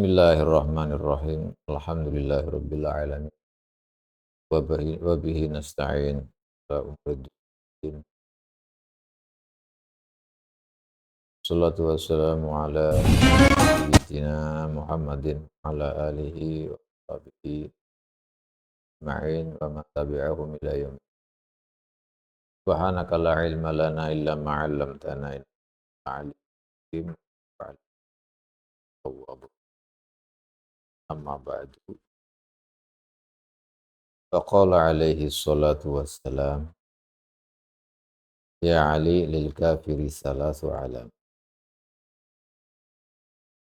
Bismillahirrahmanirrahim. Alhamdulillahirabbil alamin. Wa bihi nasta'in. Ala umuri din. Shalatu wassalamu ala sayyidina Muhammadin ala alihi wa sahbihi ma'in wa man tabi'ahum ila yaum. Subhanaka la ilma lana illa ma 'allamtana innaka alim tawwab. Amma ba'du. Faqala alaihi salatu wassalam, ya Ali lil kafiri salasu alam.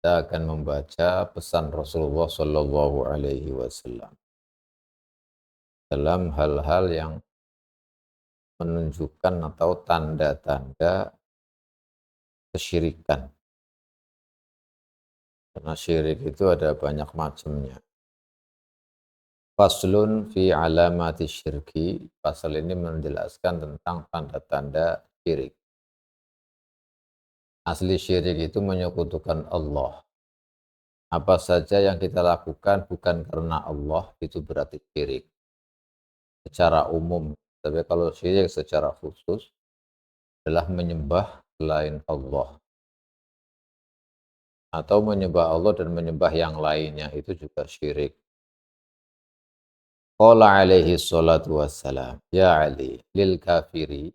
Kita akan membaca pesan Rasulullah Shallallahu Alaihi Wasallam dalam hal-hal yang menunjukkan atau tanda-tanda kesyirikan. Karena syirik itu ada banyak macamnya. Faslun fi alamati syirki. Pasal ini menjelaskan tentang tanda-tanda syirik. Asli syirik itu menyekutukan Allah. Apa saja yang kita lakukan bukan karena Allah, itu berarti syirik secara umum. Tapi kalau syirik secara khusus adalah menyembah selain Allah, atau menyembah Allah dan menyembah yang lainnya, itu juga syirik. Qala alaihi salatu wassalam, ya Ali lil kafiri,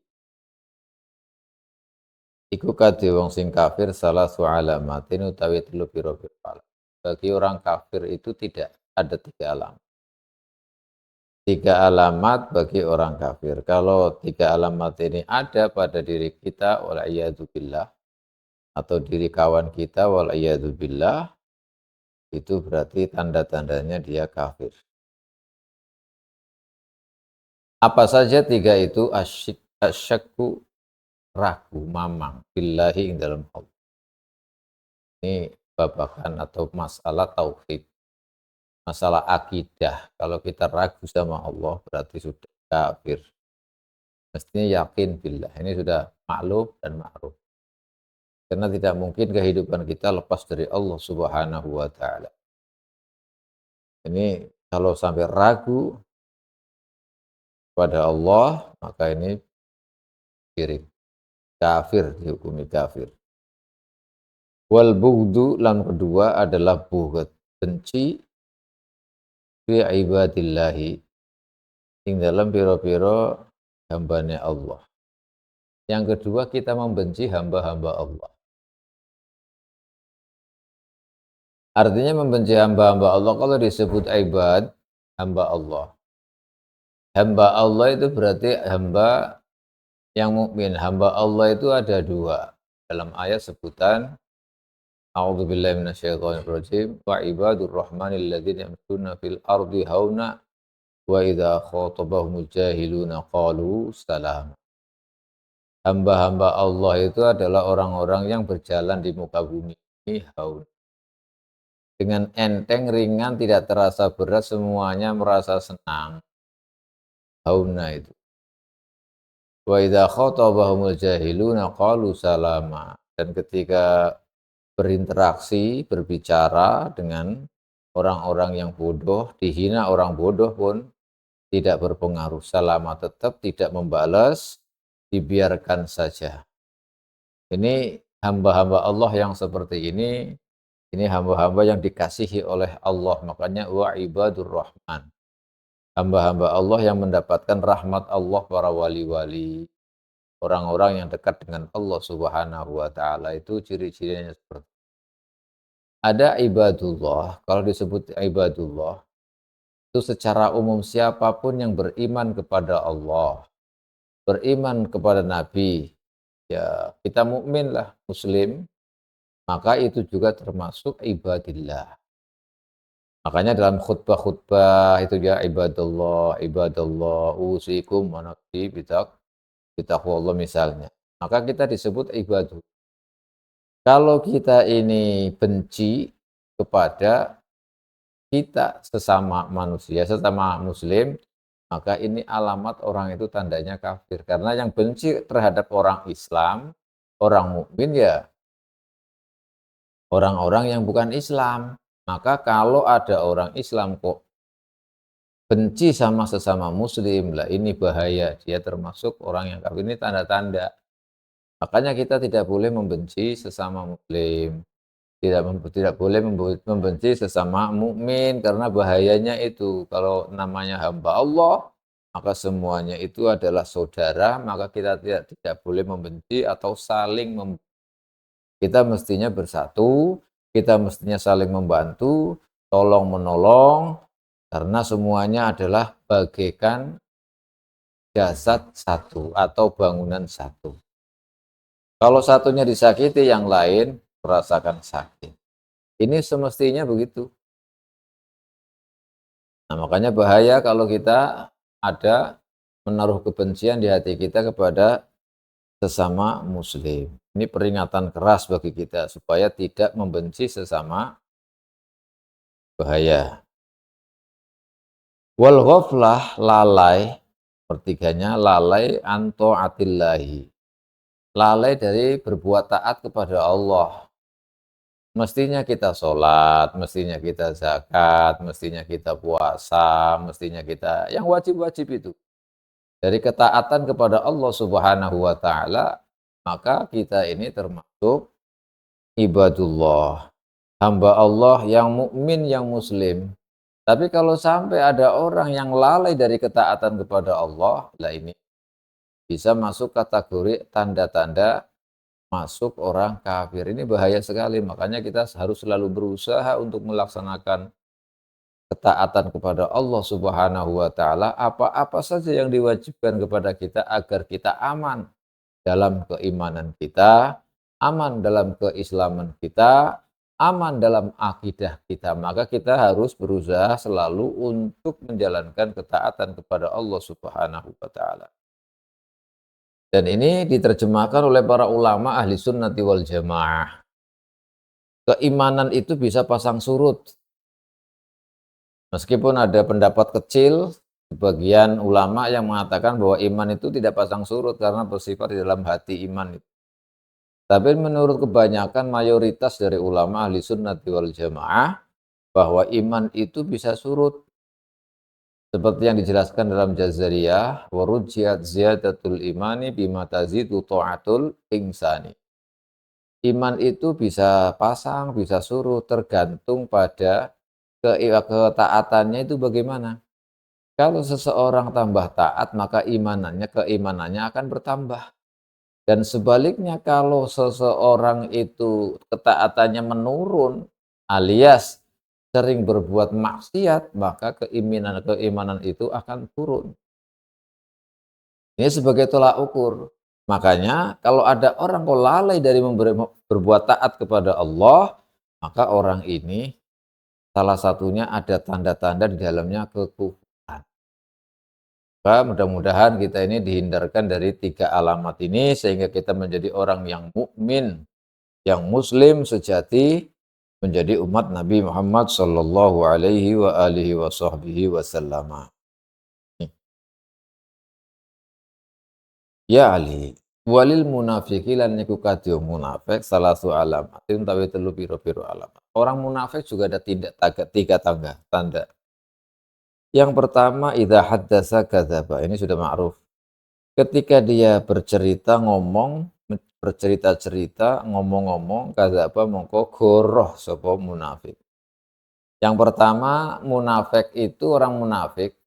iku kadhe wong sing kafir salasu alamatin utawi telu pira-pira alamat. Bagi orang kafir itu tidak ada 3 alamat. 3 alamat bagi orang kafir. Kalau 3 alamat ini ada pada diri kita, wal'iyadzubillah, atau diri kawan kita, wal'iyadzubillah, itu berarti tanda-tandanya dia kafir. Apa saja 3 itu? Asyakku, ragu, mamang, billahi ing dalam Allah. Ini babakan atau masalah tauhid, masalah akidah. Kalau kita ragu sama Allah berarti sudah kafir. Mestinya yakin billah. Ini sudah maklum dan ma'ruf. Karena tidak mungkin kehidupan kita lepas dari Allah Subhanahu wa ta'ala. Ini kalau sampai ragu pada Allah, maka ini syirik. Kafir, dihukumi kafir. Wal bughdu, lan kedua adalah bughd, benci fi ibadillahi, ing dalam pira-pira hambane Allah. Yang kedua, kita membenci hamba-hamba Allah. Artinya membenci hamba-hamba Allah kalau disebut ibad, hamba Allah. Hamba Allah itu berarti hamba yang mukmin. Hamba Allah itu ada 2. Dalam ayat sebutan A'udzubillahi minasyaitonirrajim, wa ibadur rahmanil ladzina yamshuna fil ardi hauna wa idza khatabahumul jahiluna qalu salam. Hamba-hamba Allah itu adalah orang-orang yang berjalan di muka bumi ini hauna, dengan enteng, ringan, tidak terasa berat, semuanya merasa senang. Hauna itu. Wa idza khatabahumul jahiluna qalu salama. Dan ketika berinteraksi, berbicara dengan orang-orang yang bodoh, dihina orang bodoh pun tidak berpengaruh. Salama, tetap tidak membalas, dibiarkan saja. Ini hamba-hamba Allah yang seperti ini hamba-hamba yang dikasihi oleh Allah. Makanya wa ibadur rahman, hamba-hamba Allah yang mendapatkan rahmat Allah, para wali-wali, orang-orang yang dekat dengan Allah Subhanahu wa ta'ala, itu ciri-cirinya seperti itu. Ada ibadullah. Kalau disebut ibadullah itu secara umum siapapun yang beriman kepada Allah, beriman kepada Nabi, ya kita mukmin lah, muslim, maka itu juga termasuk ibadillah. Makanya dalam khutbah-khutbah itu ya ibadallah, ibadallah, usikum wa nafsi bitaqwallah misalnya. Maka kita disebut ibadah. Kalau kita ini benci kepada kita sesama manusia, sesama muslim, maka ini alamat orang itu tandanya kafir. Karena yang benci terhadap orang Islam, orang mukmin, ya orang-orang yang bukan Islam. Maka kalau ada orang Islam kok benci sama sesama muslim, lah ini bahaya, dia termasuk orang yang kafir, ini tanda-tanda. Makanya kita tidak boleh membenci sesama muslim, tidak boleh membenci sesama mukmin karena bahayanya itu kalau namanya hamba Allah, maka semuanya itu adalah saudara, maka kita tidak boleh membenci atau saling kita mestinya bersatu, kita mestinya saling membantu, tolong menolong, karena semuanya adalah bagaikan jasad satu atau bangunan satu. Kalau satunya disakiti, yang lain merasakan sakit. Ini semestinya begitu. Nah, makanya bahaya kalau kita ada menaruh kebencian di hati kita kepada sesama muslim. Ini peringatan keras bagi kita supaya tidak membenci sesama, bahaya. Wal ghaflah, lalai, pertiganya lalai anto atillahi. Lalai dari berbuat taat kepada Allah. Mestinya kita sholat, mestinya kita zakat, mestinya kita puasa, mestinya kita yang wajib-wajib itu. Dari ketaatan kepada Allah Subhanahu wa taala, maka kita ini termasuk ibadullah, hamba Allah yang mukmin, yang muslim. Tapi kalau sampai ada orang yang lalai dari ketaatan kepada Allah, lah ini bisa masuk kategori tanda-tanda masuk orang kafir. Ini bahaya sekali, makanya kita harus selalu berusaha untuk melaksanakan ketaatan kepada Allah Subhanahu wa taala, apa-apa saja yang diwajibkan kepada kita agar kita aman dalam keimanan kita, aman dalam keislaman kita, aman dalam akidah kita. Maka kita harus berusaha selalu untuk menjalankan ketaatan kepada Allah Subhanahu wa taala. Dan ini diterjemahkan oleh para ulama ahli sunnati wal jamaah. Keimanan itu bisa pasang surut. Meskipun ada pendapat kecil, sebagian ulama yang mengatakan bahwa iman itu tidak pasang surut karena bersifat di dalam hati iman. Tapi menurut kebanyakan mayoritas dari ulama ahli sunnati wal jamaah, bahwa iman itu bisa surut. Seperti yang dijelaskan dalam Jazariyah, warujiyat ziyadatul imani bima tazidu ta'atul insani. Iman itu bisa pasang, bisa surut, tergantung pada ketaatannya itu bagaimana. Kalau seseorang tambah taat, maka keimanannya akan bertambah. Dan sebaliknya kalau seseorang itu ketaatannya menurun, alias sering berbuat maksiat, maka keimanan itu akan turun. Ini sebagai tolak ukur. Makanya kalau ada orang kok lalai dari berbuat taat kepada Allah, maka orang ini salah satunya ada tanda-tanda di dalamnya kekufuran. Maka mudah-mudahan kita ini dihindarkan dari 3 alamat ini sehingga kita menjadi orang yang mukmin, yang muslim sejati, menjadi umat Nabi Muhammad sallallahu alaihi wa alihi wasallam. Ya Ali, walil munafiki lan niku kadya munafik salasu alamatin tawi telu pira-pira alamat. Orang munafik juga ada tiga tanda. Yang pertama idza haddasa kadzaba. Ini sudah ma'ruf. Ketika dia bercerita-cerita, ngomong-ngomong, kadzaba mongko goroh sapa munafik. Yang pertama, munafik itu orang munafik.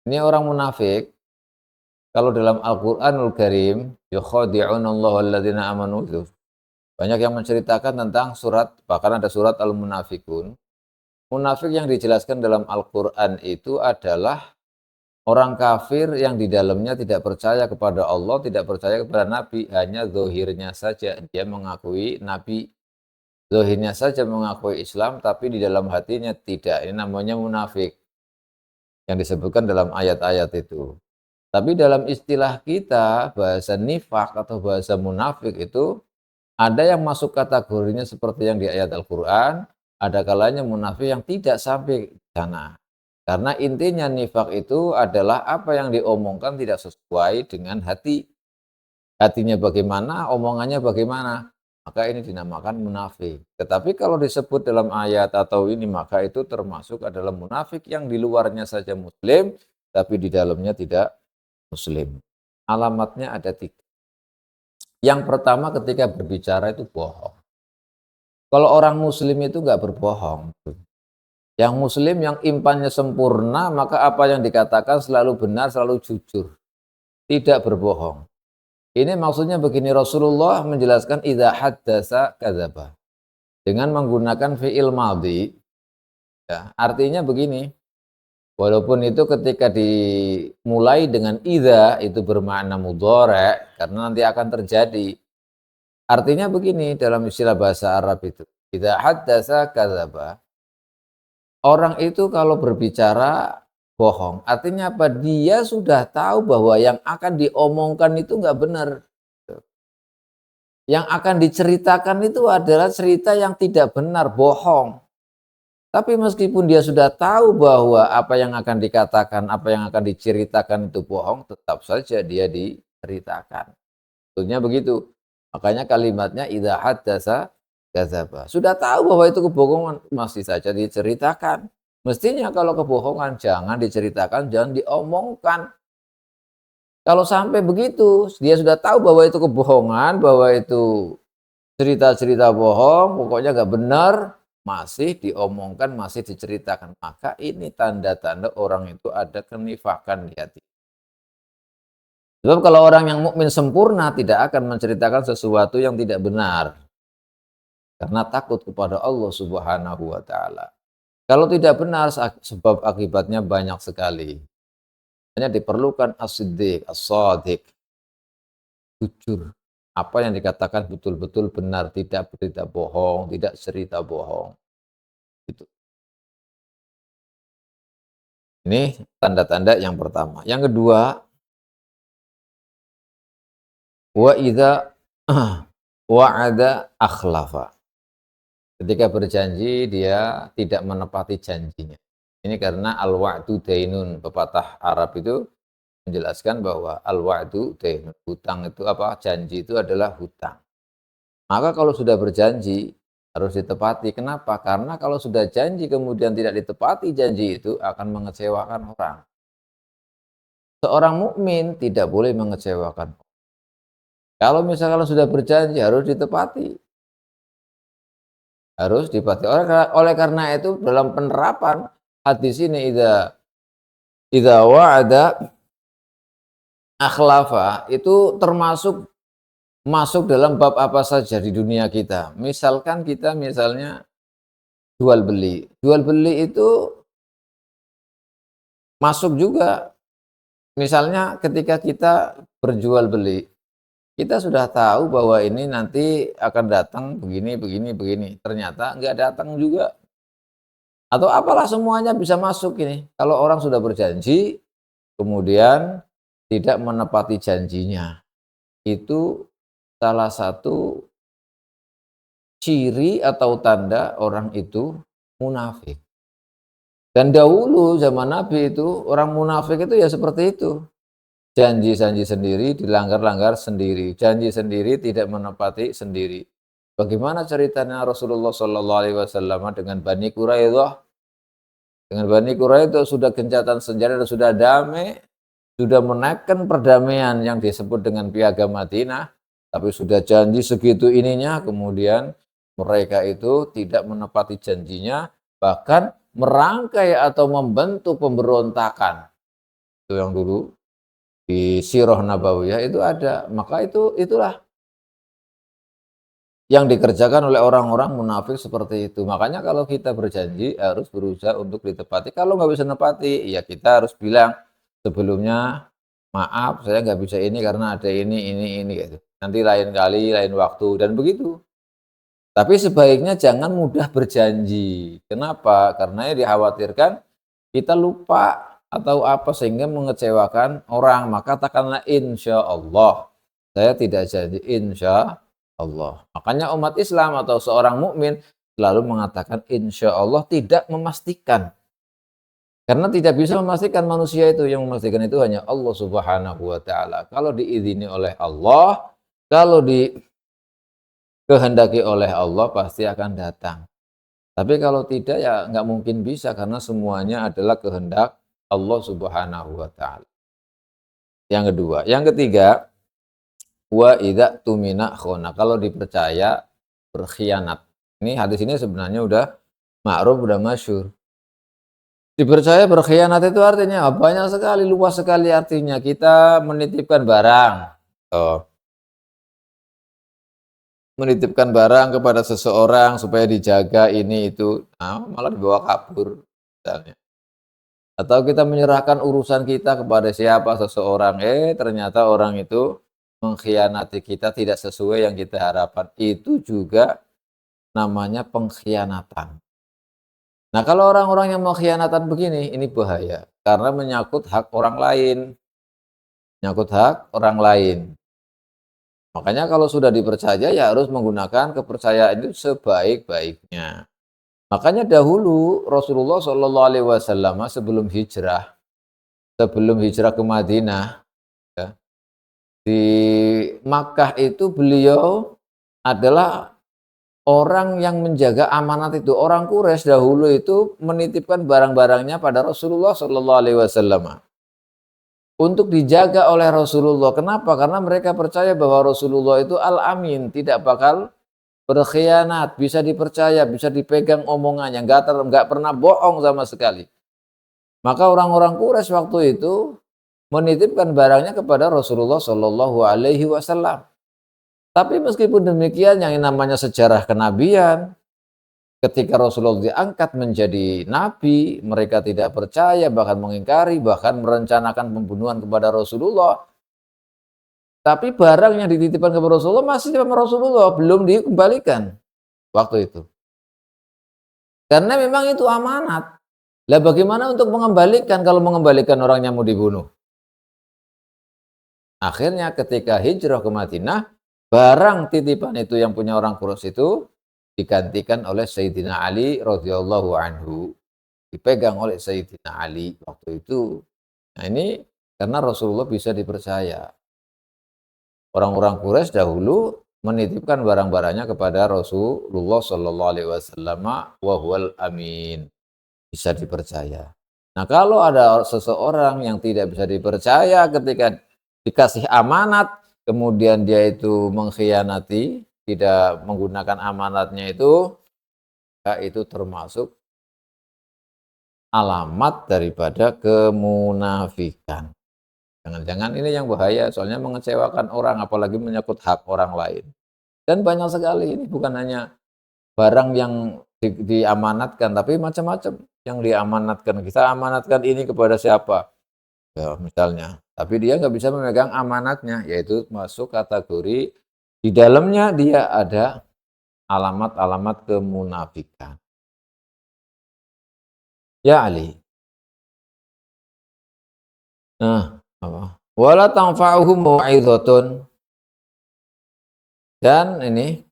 Ini orang munafik kalau dalam Al-Qur'anul Karim, yukhadi'unallahu alladzina amanu itu. Banyak yang menceritakan tentang surat, bahkan ada surat Al-Munafikun. Munafik yang dijelaskan dalam Al-Quran itu adalah orang kafir yang di dalamnya tidak percaya kepada Allah, tidak percaya kepada Nabi, hanya zahirnya saja. Dia mengakui Nabi, zahirnya saja mengakui Islam, tapi di dalam hatinya tidak. Ini namanya munafik yang disebutkan dalam ayat-ayat itu. Tapi dalam istilah kita, bahasa nifak atau bahasa munafik itu, ada yang masuk kategorinya seperti yang di ayat Al-Quran, ada kalanya munafik yang tidak sampai ke sana. Karena intinya nifak itu adalah apa yang diomongkan tidak sesuai dengan hati. Hatinya bagaimana, omongannya bagaimana. maka ini dinamakan munafik. Tetapi kalau disebut dalam ayat atau ini, maka itu termasuk adalah munafik yang di luarnya saja muslim, tapi di dalamnya tidak muslim. Alamatnya ada 3. Yang pertama ketika berbicara itu bohong. Kalau orang muslim itu nggak berbohong. Yang muslim yang imannya sempurna, maka apa yang dikatakan selalu benar, selalu jujur. Tidak berbohong. Ini maksudnya begini, Rasulullah menjelaskan idza haddasa kadzaba. Dengan menggunakan fi'il madhi, ya, artinya begini, walaupun itu ketika dimulai dengan idza itu bermakna mudhari' karena nanti akan terjadi. Artinya begini dalam istilah bahasa Arab itu, idza haddasa kadzaba. Orang itu kalau berbicara bohong, artinya apa? Dia sudah tahu bahwa yang akan diomongkan itu nggak benar. Yang akan diceritakan itu adalah cerita yang tidak benar, bohong. Tapi meskipun dia sudah tahu bahwa apa yang akan dikatakan, apa yang akan diceritakan itu bohong, tetap saja dia diceritakan. Tentunya begitu. Makanya kalimatnya idza haddasa kadzaba. Sudah tahu bahwa itu kebohongan, masih saja diceritakan. Mestinya kalau kebohongan jangan diceritakan, jangan diomongkan. Kalau sampai begitu, dia sudah tahu bahwa itu kebohongan, bahwa itu cerita-cerita bohong, pokoknya nggak benar, masih diomongkan, masih diceritakan. Maka ini tanda-tanda orang itu ada kenifakan di hati. Sebab kalau orang yang mukmin sempurna tidak akan menceritakan sesuatu yang tidak benar. Karena takut kepada Allah Subhanahu wa taala. Kalau tidak benar, sebab akibatnya banyak sekali. Hanya diperlukan as-siddiq, as-shadiq, jujur. Apa yang dikatakan betul-betul benar, tidak berita bohong, tidak cerita bohong. Gitu. Ini tanda-tanda yang pertama. Yang kedua, wa idza wa'ada akhlafa. Ketika berjanji dia tidak menepati janjinya. Ini karena al-wa'du dainun, pepatah Arab itu menjelaskan bahwa al-wa'du dainun, hutang itu apa? Janji itu adalah hutang. Maka kalau sudah berjanji harus ditepati. Kenapa? Karena kalau sudah janji kemudian tidak ditepati janji itu akan mengecewakan orang. Seorang mukmin tidak boleh mengecewakan. Kalau misalkan sudah berjanji harus ditepati. Harus ditepati. Oleh karena itu dalam penerapan hadis ini idza wa'ada akhlafa itu termasuk masuk dalam bab apa saja di dunia kita. Misalkan kita misalnya jual beli. Jual beli itu masuk juga. Misalnya ketika kita berjual beli, kita sudah tahu bahwa ini nanti akan datang begini, begini, begini. Ternyata nggak datang juga. Atau apalah semuanya bisa masuk ini. Kalau orang sudah berjanji, kemudian tidak menepati janjinya. Itu salah satu ciri atau tanda orang itu munafik. Dan dahulu zaman Nabi itu orang munafik itu ya seperti itu. Janji-janji sendiri, dilanggar-langgar sendiri. Janji sendiri, tidak menepati sendiri. Bagaimana ceritanya Rasulullah SAW dengan Bani Quraidah? Dengan Bani Quraidah sudah gencatan senjata dan sudah damai, sudah menaikkan perdamaian yang disebut dengan Piagam Madinah, tapi sudah janji segitu ininya, kemudian mereka itu tidak menepati janjinya, bahkan merangkai atau membentuk pemberontakan. Itu yang dulu di Sirah Nabawiyah itu ada. Maka itulah yang dikerjakan oleh orang-orang munafik seperti itu. Makanya kalau kita berjanji harus berusaha untuk ditepati. Kalau nggak bisa nepati, ya kita harus bilang sebelumnya, maaf saya nggak bisa ini karena ada ini gitu. Nanti lain kali, lain waktu, dan begitu. Tapi sebaiknya jangan mudah berjanji. Kenapa? Karena dikhawatirkan kita lupa atau apa sehingga mengecewakan orang. Maka katakanlah insya Allah. Saya tidak janji insya Allah. Makanya umat Islam atau seorang mukmin selalu mengatakan insya Allah, tidak memastikan. Karena tidak bisa memastikan manusia itu. Yang memastikan itu hanya Allah Subhanahu wa taala. Kalau diizini oleh Allah, kalau kehendaki oleh Allah pasti akan datang. Tapi kalau tidak ya nggak mungkin bisa karena semuanya adalah kehendak Allah Subhanahu wa taala. Yang kedua, yang ketiga, wa idza tumina khona. Kalau dipercaya berkhianat. Ini hadis ini sebenarnya udah ma'ruf, udah masyhur. Dipercaya berkhianat itu artinya banyak sekali, luas sekali artinya. Kita menitipkan barang. Oh, menitipkan barang kepada seseorang supaya dijaga ini itu, nah, malah dibawa kabur misalnya. Atau kita menyerahkan urusan kita kepada siapa seseorang, ternyata orang itu mengkhianati kita tidak sesuai yang kita harapkan. Itu juga namanya pengkhianatan. Nah, kalau orang-orang yang mengkhianatan begini, ini bahaya karena menyangkut hak orang lain, menyangkut hak orang lain. Makanya kalau sudah dipercaya ya harus menggunakan kepercayaan itu sebaik-baiknya. Makanya dahulu Rasulullah Shallallahu Alaihi Wasallam sebelum hijrah ke Madinah, ya, di Makkah itu beliau adalah orang yang menjaga amanat itu. Orang Quraisy dahulu itu menitipkan barang-barangnya pada Rasulullah Shallallahu Alaihi Wasallam untuk dijaga oleh Rasulullah. Kenapa? Karena mereka percaya bahwa Rasulullah itu al-amin, tidak bakal berkhianat, bisa dipercaya, bisa dipegang omongannya, nggak pernah bohong sama sekali. Maka orang-orang Quraisy waktu itu menitipkan barangnya kepada Rasulullah Shallallahu Alaihi Wasallam. Tapi meskipun demikian, yang namanya sejarah kenabian, ketika Rasulullah diangkat menjadi nabi, mereka tidak percaya, bahkan mengingkari, bahkan merencanakan pembunuhan kepada Rasulullah. Tapi barang yang dititipkan kepada Rasulullah masih sama Rasulullah, belum dikembalikan waktu itu. Karena memang itu amanat. Lah bagaimana untuk mengembalikan kalau mengembalikan orangnya mau dibunuh? Akhirnya ketika hijrah ke Madinah, barang titipan itu yang punya orang Quraisy itu digantikan oleh Sayyidina Ali radhiyallahu anhu. Dipegang oleh Sayyidina Ali waktu itu. Nah ini karena Rasulullah bisa dipercaya. Orang-orang Quraisy dahulu menitipkan barang-barangnya kepada Rasulullah Shallallahu Alaihi Wasallam wa huwal amin, bisa dipercaya. Nah kalau ada seseorang yang tidak bisa dipercaya ketika dikasih amanat, kemudian dia itu mengkhianati, tidak menggunakan amanatnya itu, ya itu termasuk alamat daripada kemunafikan. Jangan-jangan ini yang bahaya, soalnya mengecewakan orang, apalagi menyangkut hak orang lain. Dan banyak sekali ini bukan hanya barang yang diamanatkan, tapi macam-macam yang diamanatkan. Kita amanatkan ini kepada siapa? Ya, misalnya. Tapi dia nggak bisa memegang amanatnya, yaitu masuk kategori di dalamnya dia ada alamat-alamat kemunafikan. Ya Ali. Nah, apa? Wala tanfa'uhum mau'izatun. Dan ini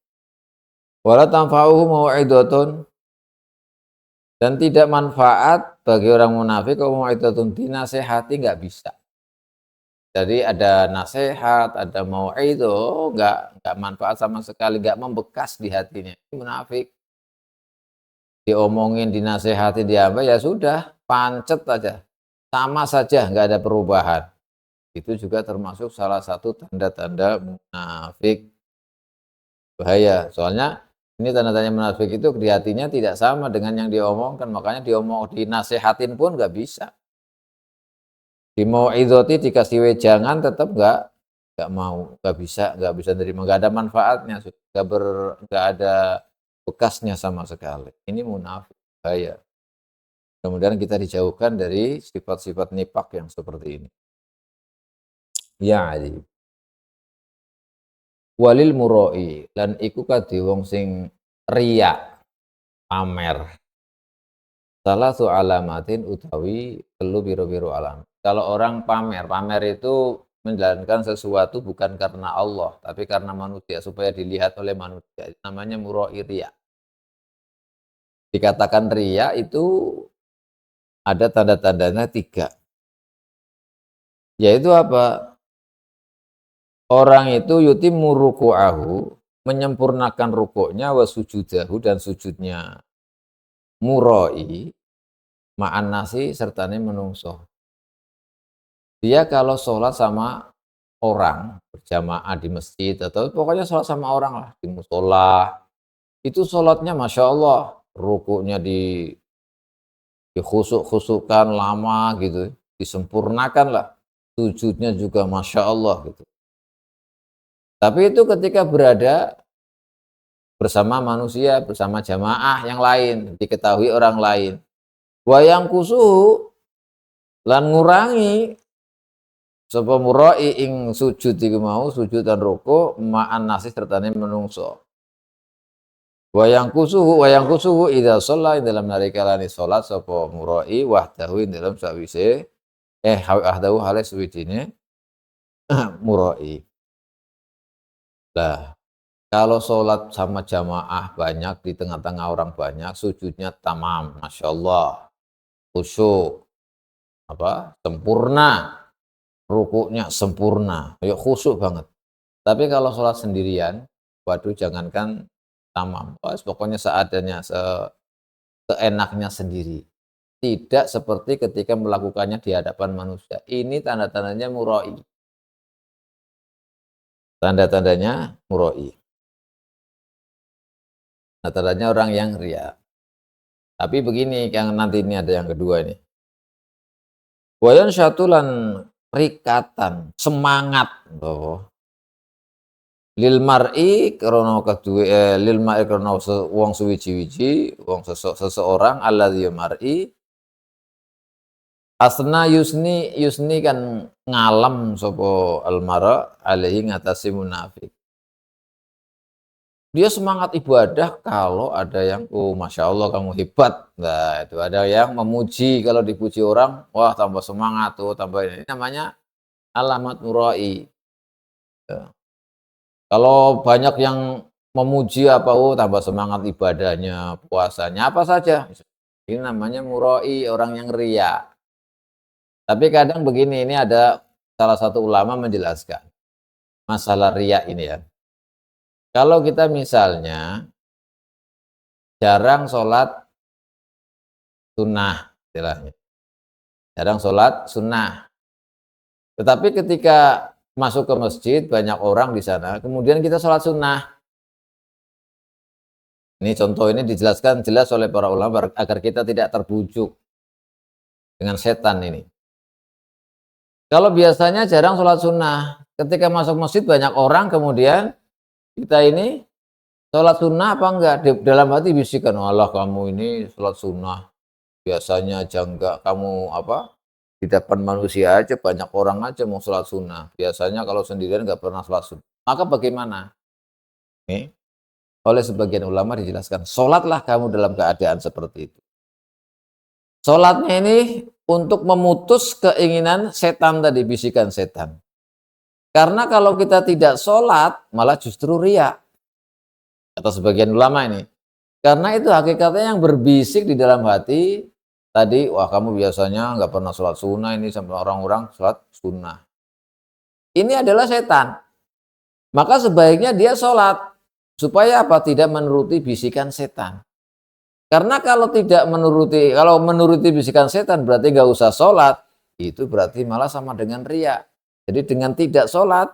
wala tanfa'uhum mau'izatun, dan tidak manfaat bagi orang munafik kalau mau'izatun, dinasehati nggak bisa. Jadi ada nasihat, ada mau'izah, nggak manfaat sama sekali, nggak membekas di hatinya. Ini munafik. Diomongin, dinasehati, diapa ya sudah, pancet aja. Sama saja, nggak ada perubahan. Itu juga termasuk salah satu tanda-tanda munafik. Bahaya, soalnya ini tanda-tanda munafik itu di hatinya tidak sama dengan yang diomongkan, makanya dinasehatin pun nggak bisa. Dimau'izati, dikasih wejangan tetap nggak mau, nggak bisa nerima, nggak ada manfaatnya, nggak ada bekasnya sama sekali. Ini munafik, bahaya. Kemudian kita dijauhkan dari sifat-sifat nifak yang seperti ini. Ya Ali. Walil muroi, lan iku kadi wong sing riya, pamer. Salah su alamatin utawi telu biru-biru alam. Kalau orang pamer, pamer itu menjalankan sesuatu bukan karena Allah, tapi karena manusia, supaya dilihat oleh manusia. Namanya muroi riya. Dikatakan riya itu ada tanda-tandanya 3. Yaitu apa? Orang itu yutimmu ruku'ahu, menyempurnakan rukuknya wa sujudahu dan sujudnya murai ma'an nasi sertane menungso. Dia kalau sholat sama orang berjamaah di masjid atau pokoknya sholat sama orang lah di musola, itu sholatnya masya Allah, rukuknya dikhusuk-khusukkan lama gitu, disempurnakan lah, sujudnya juga masya Allah gitu. Tapi itu ketika berada bersama manusia, bersama jamaah yang lain, diketahui orang lain. Wayang kusuhu lan ngurangi sapa murai ing sujud iku mau sujud dan ruku ma'an nasi sertane menungso. Wayang kusuhu idza shalla dalam narikalani salat sapa murai wahdahu dalam sawise wahdahu hale suwijine murai. Lah, kalau sholat sama jamaah banyak di tengah-tengah orang banyak, sujudnya tamam, masya Allah, khusyuk, sempurna, rukuknya sempurna, ya khusyuk banget. Tapi kalau sholat sendirian, waduh jangankan tamam, pokoknya seadanya, seenaknya sendiri. Tidak seperti ketika melakukannya di hadapan manusia. Ini tanda-tandanya murai. Tanda-tandanya murai. Nah, tandanya orang yang ria. Tapi begini, yang nanti ini ada yang kedua ini. Wayan syatulan rikatan, semangat. Lil mar'i krono kedua lil mar'i krono wong suwiji-wiji, wong seseorang alladzi mar'i asna yusni kan ngalam sapa almara alaihi ngatasi munafik. Dia semangat ibadah kalau ada yang, oh masya Allah kamu hebat. Nah itu ada yang memuji, kalau dipuji orang, wah tambah semangat tuh, tambah ini namanya alamat murai. Ya. Kalau banyak yang memuji apa, oh tambah semangat ibadahnya, puasanya, apa saja. Ini namanya murai, orang yang ria. Tapi kadang begini, ini ada salah satu ulama menjelaskan masalah ria ini ya. Kalau kita misalnya jarang sholat sunnah, istilahnya. Jarang sholat sunnah. Tetapi ketika masuk ke masjid, banyak orang di sana, kemudian kita sholat sunnah. Ini contoh ini dijelaskan jelas oleh para ulama agar kita tidak terbujuk dengan setan ini. Kalau biasanya jarang sholat sunnah, ketika masuk masjid banyak orang, kemudian kita ini sholat sunnah apa enggak? Dalam hati bisikan, Allah kamu ini sholat sunnah, biasanya aja enggak, kamu di depan manusia aja banyak orang aja mau sholat sunnah, biasanya kalau sendirian enggak pernah sholat sunnah. Maka bagaimana? Nih, oleh sebagian ulama dijelaskan, sholatlah kamu dalam keadaan seperti itu. Sholatnya ini untuk memutus keinginan setan tadi, bisikan setan. Karena kalau kita tidak sholat, malah justru riya. Kata sebagian ulama ini. Karena itu hakikatnya yang berbisik di dalam hati, tadi, wah kamu biasanya nggak pernah sholat sunnah, ini sampai orang-orang sholat sunnah. Ini adalah setan. Maka sebaiknya dia sholat. Supaya apa? Tidak menuruti bisikan setan. Karena kalau menuruti bisikan setan berarti nggak usah sholat, itu berarti malah sama dengan riya. Jadi dengan tidak sholat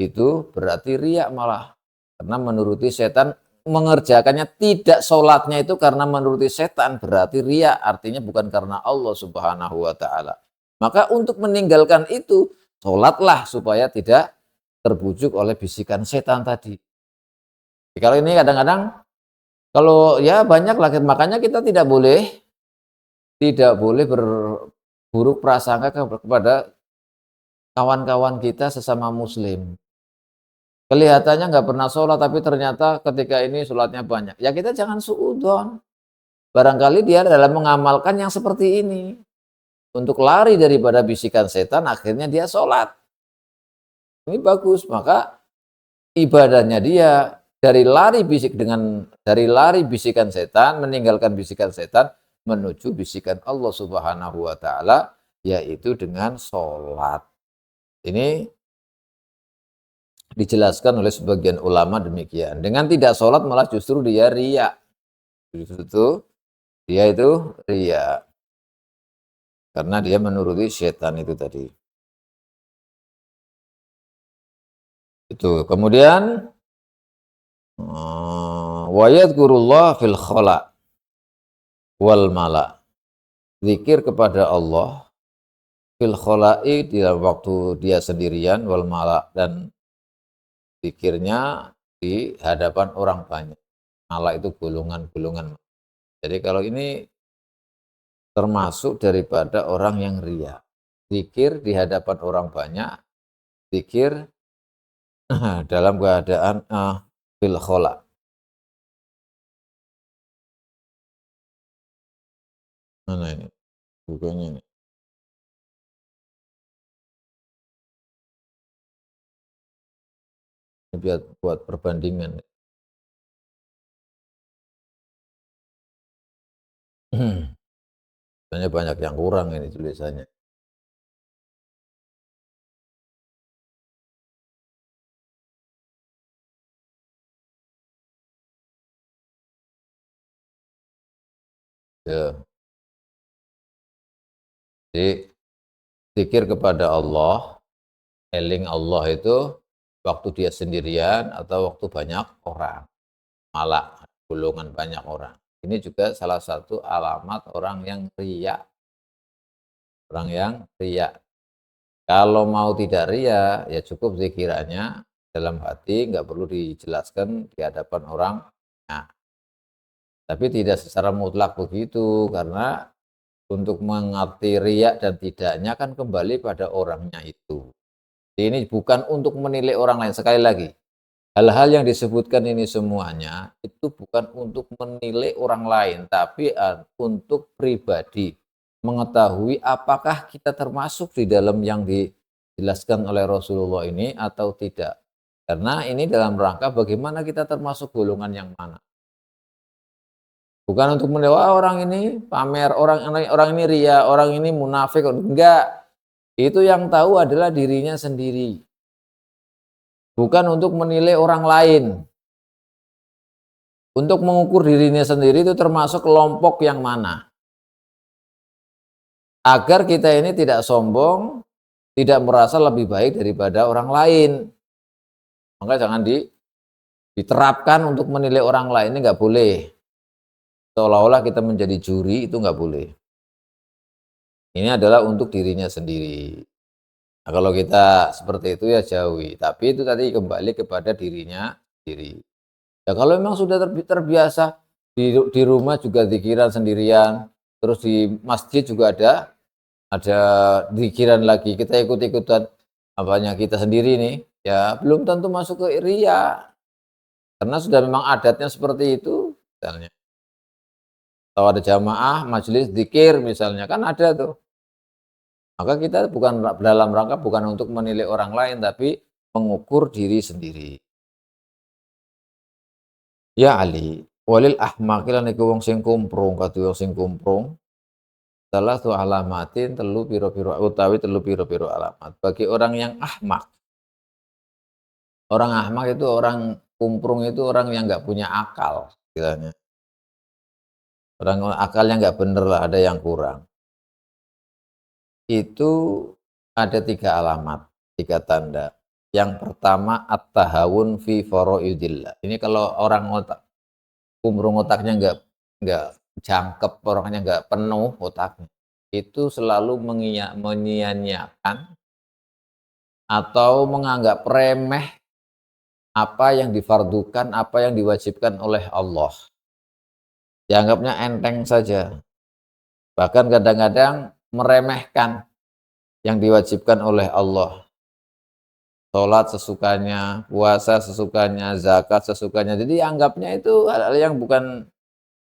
itu berarti riya malah, karena menuruti setan, mengerjakannya tidak sholatnya itu karena menuruti setan berarti riya, artinya bukan karena Allah Subhanahu wa Ta'ala. Maka untuk meninggalkan itu, sholatlah supaya tidak terbujuk oleh bisikan setan tadi. Kalau ini kadang-kadang kalau ya banyak lagi, makanya kita tidak boleh berburuk prasangka kepada kawan-kawan kita sesama muslim. Kelihatannya nggak pernah sholat, tapi ternyata ketika ini sholatnya banyak. Ya kita jangan suudzon. Barangkali dia dalam mengamalkan yang seperti ini. Untuk lari daripada bisikan setan, akhirnya dia sholat. Ini bagus, maka ibadahnya dia dari lari bisikan setan, meninggalkan bisikan setan, menuju bisikan Allah Subhanahu wa Ta'ala, yaitu dengan sholat. Ini dijelaskan oleh sebagian ulama demikian. Dengan tidak sholat malah justru dia riya. Justru dia itu riya. Karena dia menuruti setan itu tadi. Itu. Kemudian wa yadhkurullah fil khala wal mala. Zikir kepada Allah fil khala'i di dalam waktu dia sendirian wal mala, dan zikirnya di hadapan orang banyak. Mala itu golongan-golongan. Jadi kalau ini termasuk daripada orang yang riya. Zikir di hadapan orang banyak, zikir dalam keadaan fil khala. Mana ini? Bukunya ini. Ini biar buat perbandingan. Sebenarnya banyak yang kurang ini tulisannya. Ya. Jadi zikir kepada Allah, eling Allah itu waktu dia sendirian atau waktu banyak orang, malah golongan banyak orang. Ini juga salah satu alamat orang yang riya. Orang yang riya. Kalau mau tidak riya, ya cukup zikirannya dalam hati, nggak perlu dijelaskan di hadapan orang. Nah, tapi tidak secara mutlak begitu, karena untuk mengerti riya dan tidaknya kan kembali pada orangnya itu. Ini bukan untuk menilai orang lain. Sekali lagi, hal-hal yang disebutkan ini semuanya itu bukan untuk menilai orang lain, tapi untuk pribadi, mengetahui apakah kita termasuk di dalam yang dijelaskan oleh Rasulullah ini atau tidak. Karena ini dalam rangka bagaimana kita termasuk golongan yang mana. Bukan untuk menilai orang ini pamer, orang ini riya, orang ini munafik. Enggak. Itu yang tahu adalah dirinya sendiri. Bukan untuk menilai orang lain. Untuk mengukur dirinya sendiri itu termasuk kelompok yang mana. Agar kita ini tidak sombong, tidak merasa lebih baik daripada orang lain. Maka jangan diterapkan untuk menilai orang lain, ini nggak boleh. Seolah-olah kita menjadi juri, itu nggak boleh. Ini adalah untuk dirinya sendiri. Nah, kalau kita seperti itu ya jauhi. Tapi itu tadi kembali kepada dirinya sendiri. Ya kalau memang sudah terbiasa di rumah juga zikiran sendirian, terus di masjid juga ada zikiran lagi, kita ikut-ikutan apanya kita sendiri nih, ya belum tentu masuk ke riya. Karena sudah memang adatnya seperti itu misalnya. Atau ada jamaah majelis zikir misalnya, kan ada tuh. Maka kita bukan dalam rangka bukan untuk menilai orang lain, tapi mengukur diri sendiri. Ya Ali, walil ahmaqi lan iku wong sing kumprung, kadu wong sing kumprung. Salah tu alamatin telu piro-piro utawi telu piro-piro alamat. Bagi orang yang ahmak. Orang ahmak itu orang kumprung, itu orang yang nggak punya akal, istilahnya. Orang akalnya nggak bener lah, ada yang kurang. Itu ada 3 alamat, 3 tanda. Yang pertama at-tahawun fi faraidillah. Ini kalau orang kumprung otaknya nggak jangkep, orangnya nggak penuh otaknya, itu selalu menyia-nyiakan atau menganggap remeh apa yang difardukan, apa yang diwajibkan oleh Allah. Dianggapnya enteng saja. Bahkan kadang-kadang meremehkan yang diwajibkan oleh Allah. Sholat sesukanya, puasa sesukanya, zakat sesukanya. Jadi anggapnya itu hal-hal yang bukan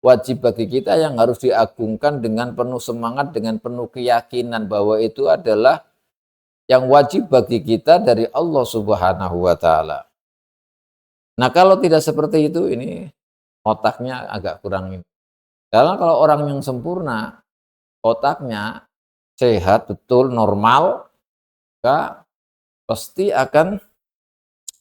wajib bagi kita, yang harus diagungkan dengan penuh semangat, dengan penuh keyakinan bahwa itu adalah yang wajib bagi kita dari Allah Subhanahu wa taala. Nah, kalau tidak seperti itu, ini otaknya agak kurang ini. Karena kalau orang yang sempurna, otaknya sehat, betul, normal, maka pasti akan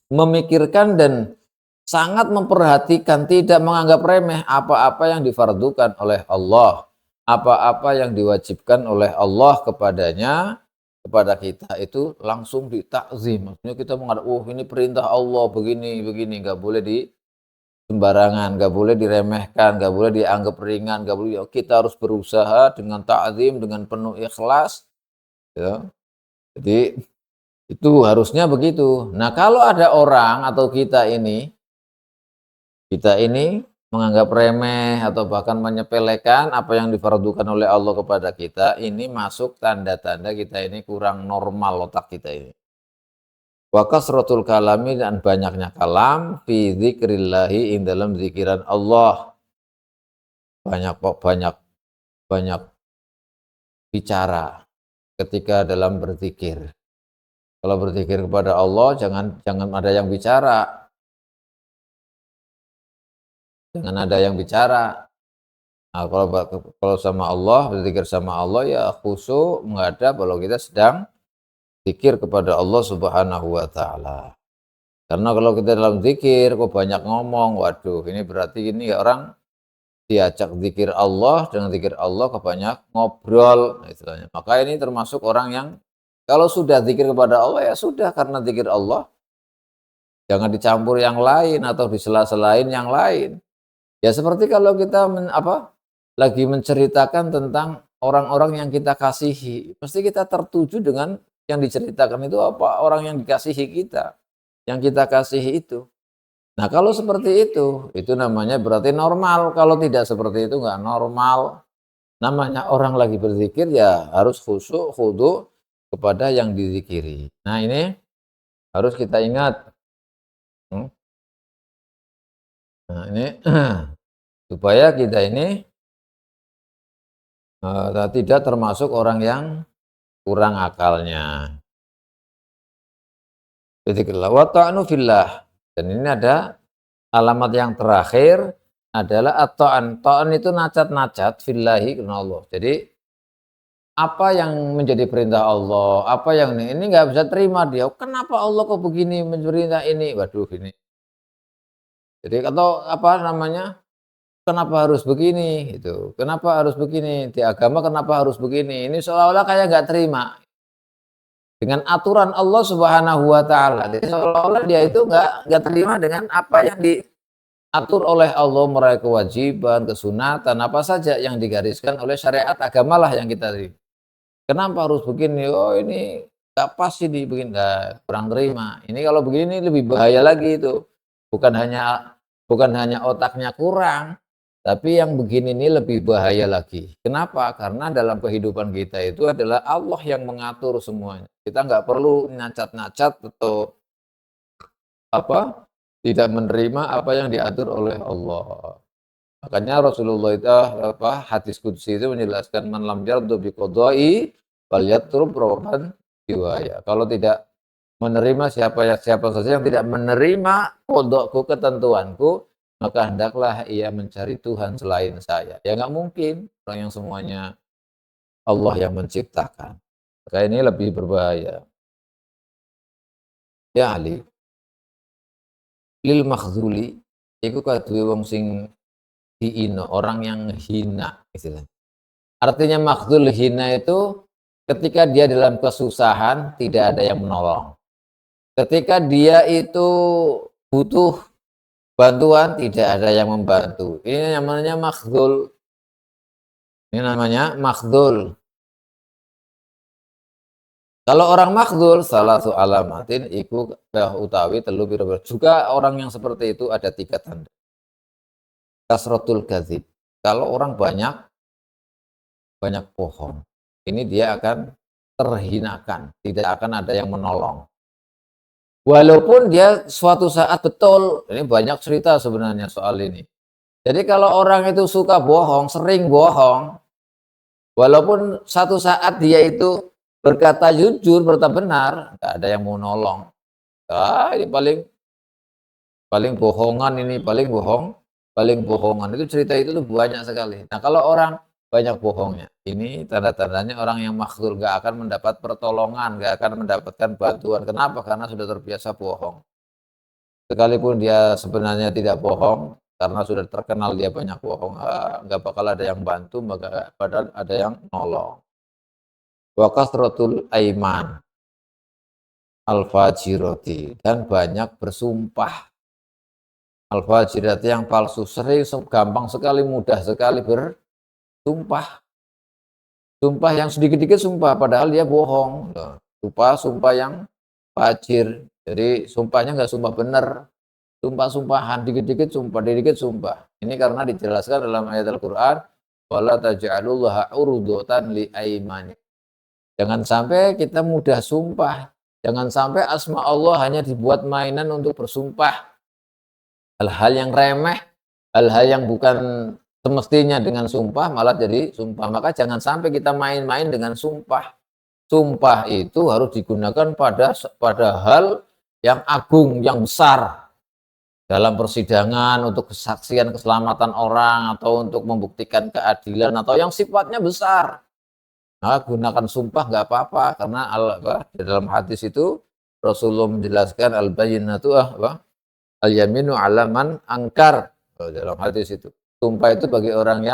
memikirkan dan sangat memperhatikan, tidak menganggap remeh apa-apa yang difardukan oleh Allah, apa-apa yang diwajibkan oleh Allah kepadanya, kepada kita itu langsung ditakzim. Maksudnya kita menganggap, oh ini perintah Allah begini, begini, nggak boleh di sembarangan, nggak boleh diremehkan, nggak boleh dianggap ringan, nggak boleh. Kita harus berusaha dengan takzim, dengan penuh ikhlas, ya. Jadi itu harusnya begitu. Nah kalau ada orang atau kita ini menganggap remeh atau bahkan menyepelekan apa yang difardukan oleh Allah kepada kita, ini masuk tanda-tanda kita ini kurang normal otak kita ini. Wa kasratul kalami, dan banyaknya kalam fi dzikrillahi, ing dalam zikiran Allah. Banyak banyak bicara ketika dalam berzikir. Kalau berzikir kepada Allah jangan jangan ada yang bicara, jangan ada yang bicara. Nah, kalau sama Allah, berzikir sama Allah ya khusyuk menghadap kalau kita sedang zikir kepada Allah Subhanahu wa taala. Karena kalau kita dalam zikir kok banyak ngomong, waduh ini berarti ini ya orang diajak zikir Allah, dengan zikir Allah kebanyak ngobrol, nah, istilahnya. Maka ini termasuk orang yang kalau sudah zikir kepada Allah ya sudah, karena zikir Allah jangan dicampur yang lain atau disela-selain yang lain. Ya seperti kalau kita lagi menceritakan tentang orang-orang yang kita kasihi, pasti kita tertuju dengan yang diceritakan itu apa, orang yang dikasihi kita, yang kita kasihi itu. Nah kalau seperti itu namanya berarti normal. Kalau tidak seperti itu nggak normal. Namanya orang lagi berzikir ya harus khusyuk, khudu kepada yang dizikiri. Nah ini harus kita ingat. Nah ini supaya kita ini tidak termasuk orang yang kurang akalnya. Dzikrillah wa ta'nu fillah. Dan ini ada alamat yang terakhir adalah at-ta'an. Ta'an itu nacat-nacat fillahi, karena Allah. Jadi apa yang menjadi perintah Allah, apa yang ini nggak bisa terima dia. Kenapa Allah kok begini memerintah ini? Waduh ini. Jadi atau apa namanya? Kenapa harus begini gitu? Kenapa harus begini? Di agama kenapa harus begini? Ini seolah-olah kayak nggak terima dengan aturan Allah Subhanahu wa taala. Jadi seolah-olah dia itu nggak terima dengan apa yang diatur oleh Allah, meraih kewajiban, kesunatan, apa saja yang digariskan oleh syariat agamalah yang kita terima. Kenapa harus begini? Oh ini nggak pas ini begini, nggak kurang terima. Ini kalau begini lebih bahaya lagi itu. Bukan hanya otaknya kurang, tapi yang begini ini lebih bahaya lagi. Kenapa? Karena dalam kehidupan kita itu adalah Allah yang mengatur semuanya. Kita nggak perlu nacat-nacat atau tidak menerima apa yang diatur oleh Allah. Makanya Rasulullah itu hadis qudsi itu menjelaskan man lam yardu bi qada'i falyatrub rawan riwayah. Kalau tidak menerima siapa saja yang tidak menerima qada'ku, ketentuanku, maka hendaklah ia mencari Tuhan selain saya. Ya nggak mungkin orang yang semuanya Allah yang menciptakan. Maka ini lebih berbahaya. Ya Ali, lil makhzuli iku kaduwe wong sing diino, orang yang hina istilahnya. Artinya makhdul hina itu ketika dia dalam kesusahan tidak ada yang menolong. Ketika dia itu butuh bantuan tidak ada yang membantu. Ini namanya makhdul. Ini namanya makhdul. Kalau orang makhdul salah satu alamatin iku utawi telu pira. Juga orang yang seperti itu ada 3 tanda. Kasratul kadzib. Kalau orang banyak bohong, ini dia akan terhinakan, tidak akan ada yang menolong. Walaupun dia suatu saat betul, ini banyak cerita sebenarnya soal ini. Jadi kalau orang itu suka bohong, sering bohong, walaupun satu saat dia itu berkata jujur, berkata benar, nggak ada yang mau nolong. Ini paling bohongan ini, paling bohongan. Itu cerita itu tuh banyak sekali. Nah kalau orang banyak bohongnya, ini tanda-tandanya orang yang makhluk nggak akan mendapat pertolongan, nggak akan mendapatkan bantuan. Kenapa? Karena sudah terbiasa bohong. sekalipun dia sebenarnya tidak bohong, karena sudah terkenal dia banyak bohong, nggak bakal ada yang bantu, maka padahal ada yang nolong. Wa kasratul aiman al-fajirati, dan banyak bersumpah al-fajirati yang palsu, sering, gampang sekali, mudah sekali bersumpah. Sumpah yang sedikit-dikit sumpah, padahal dia bohong. Sumpah yang fajir. Jadi sumpahnya nggak sumpah benar. Sumpah-sumpahan, dikit-dikit sumpah, dikit sumpah. Ini karena dijelaskan dalam ayat Al-Quran, wala taj'alullaha urdatan li aimani. Jangan sampai kita mudah sumpah. Jangan sampai asma Allah hanya dibuat mainan untuk bersumpah. Hal-hal yang remeh, hal-hal yang bukan semestinya dengan sumpah malah jadi sumpah. Maka jangan sampai kita main-main dengan sumpah. Sumpah itu harus digunakan pada hal yang agung, yang besar. Dalam persidangan, untuk kesaksian keselamatan orang, atau untuk membuktikan keadilan, atau yang sifatnya besar. Nah, gunakan sumpah nggak apa-apa, karena di dalam hadis itu Rasulullah menjelaskan al-bayyinatu al-yaminu ala man angkar. Dalam hadis itu, sumpah itu bagi orang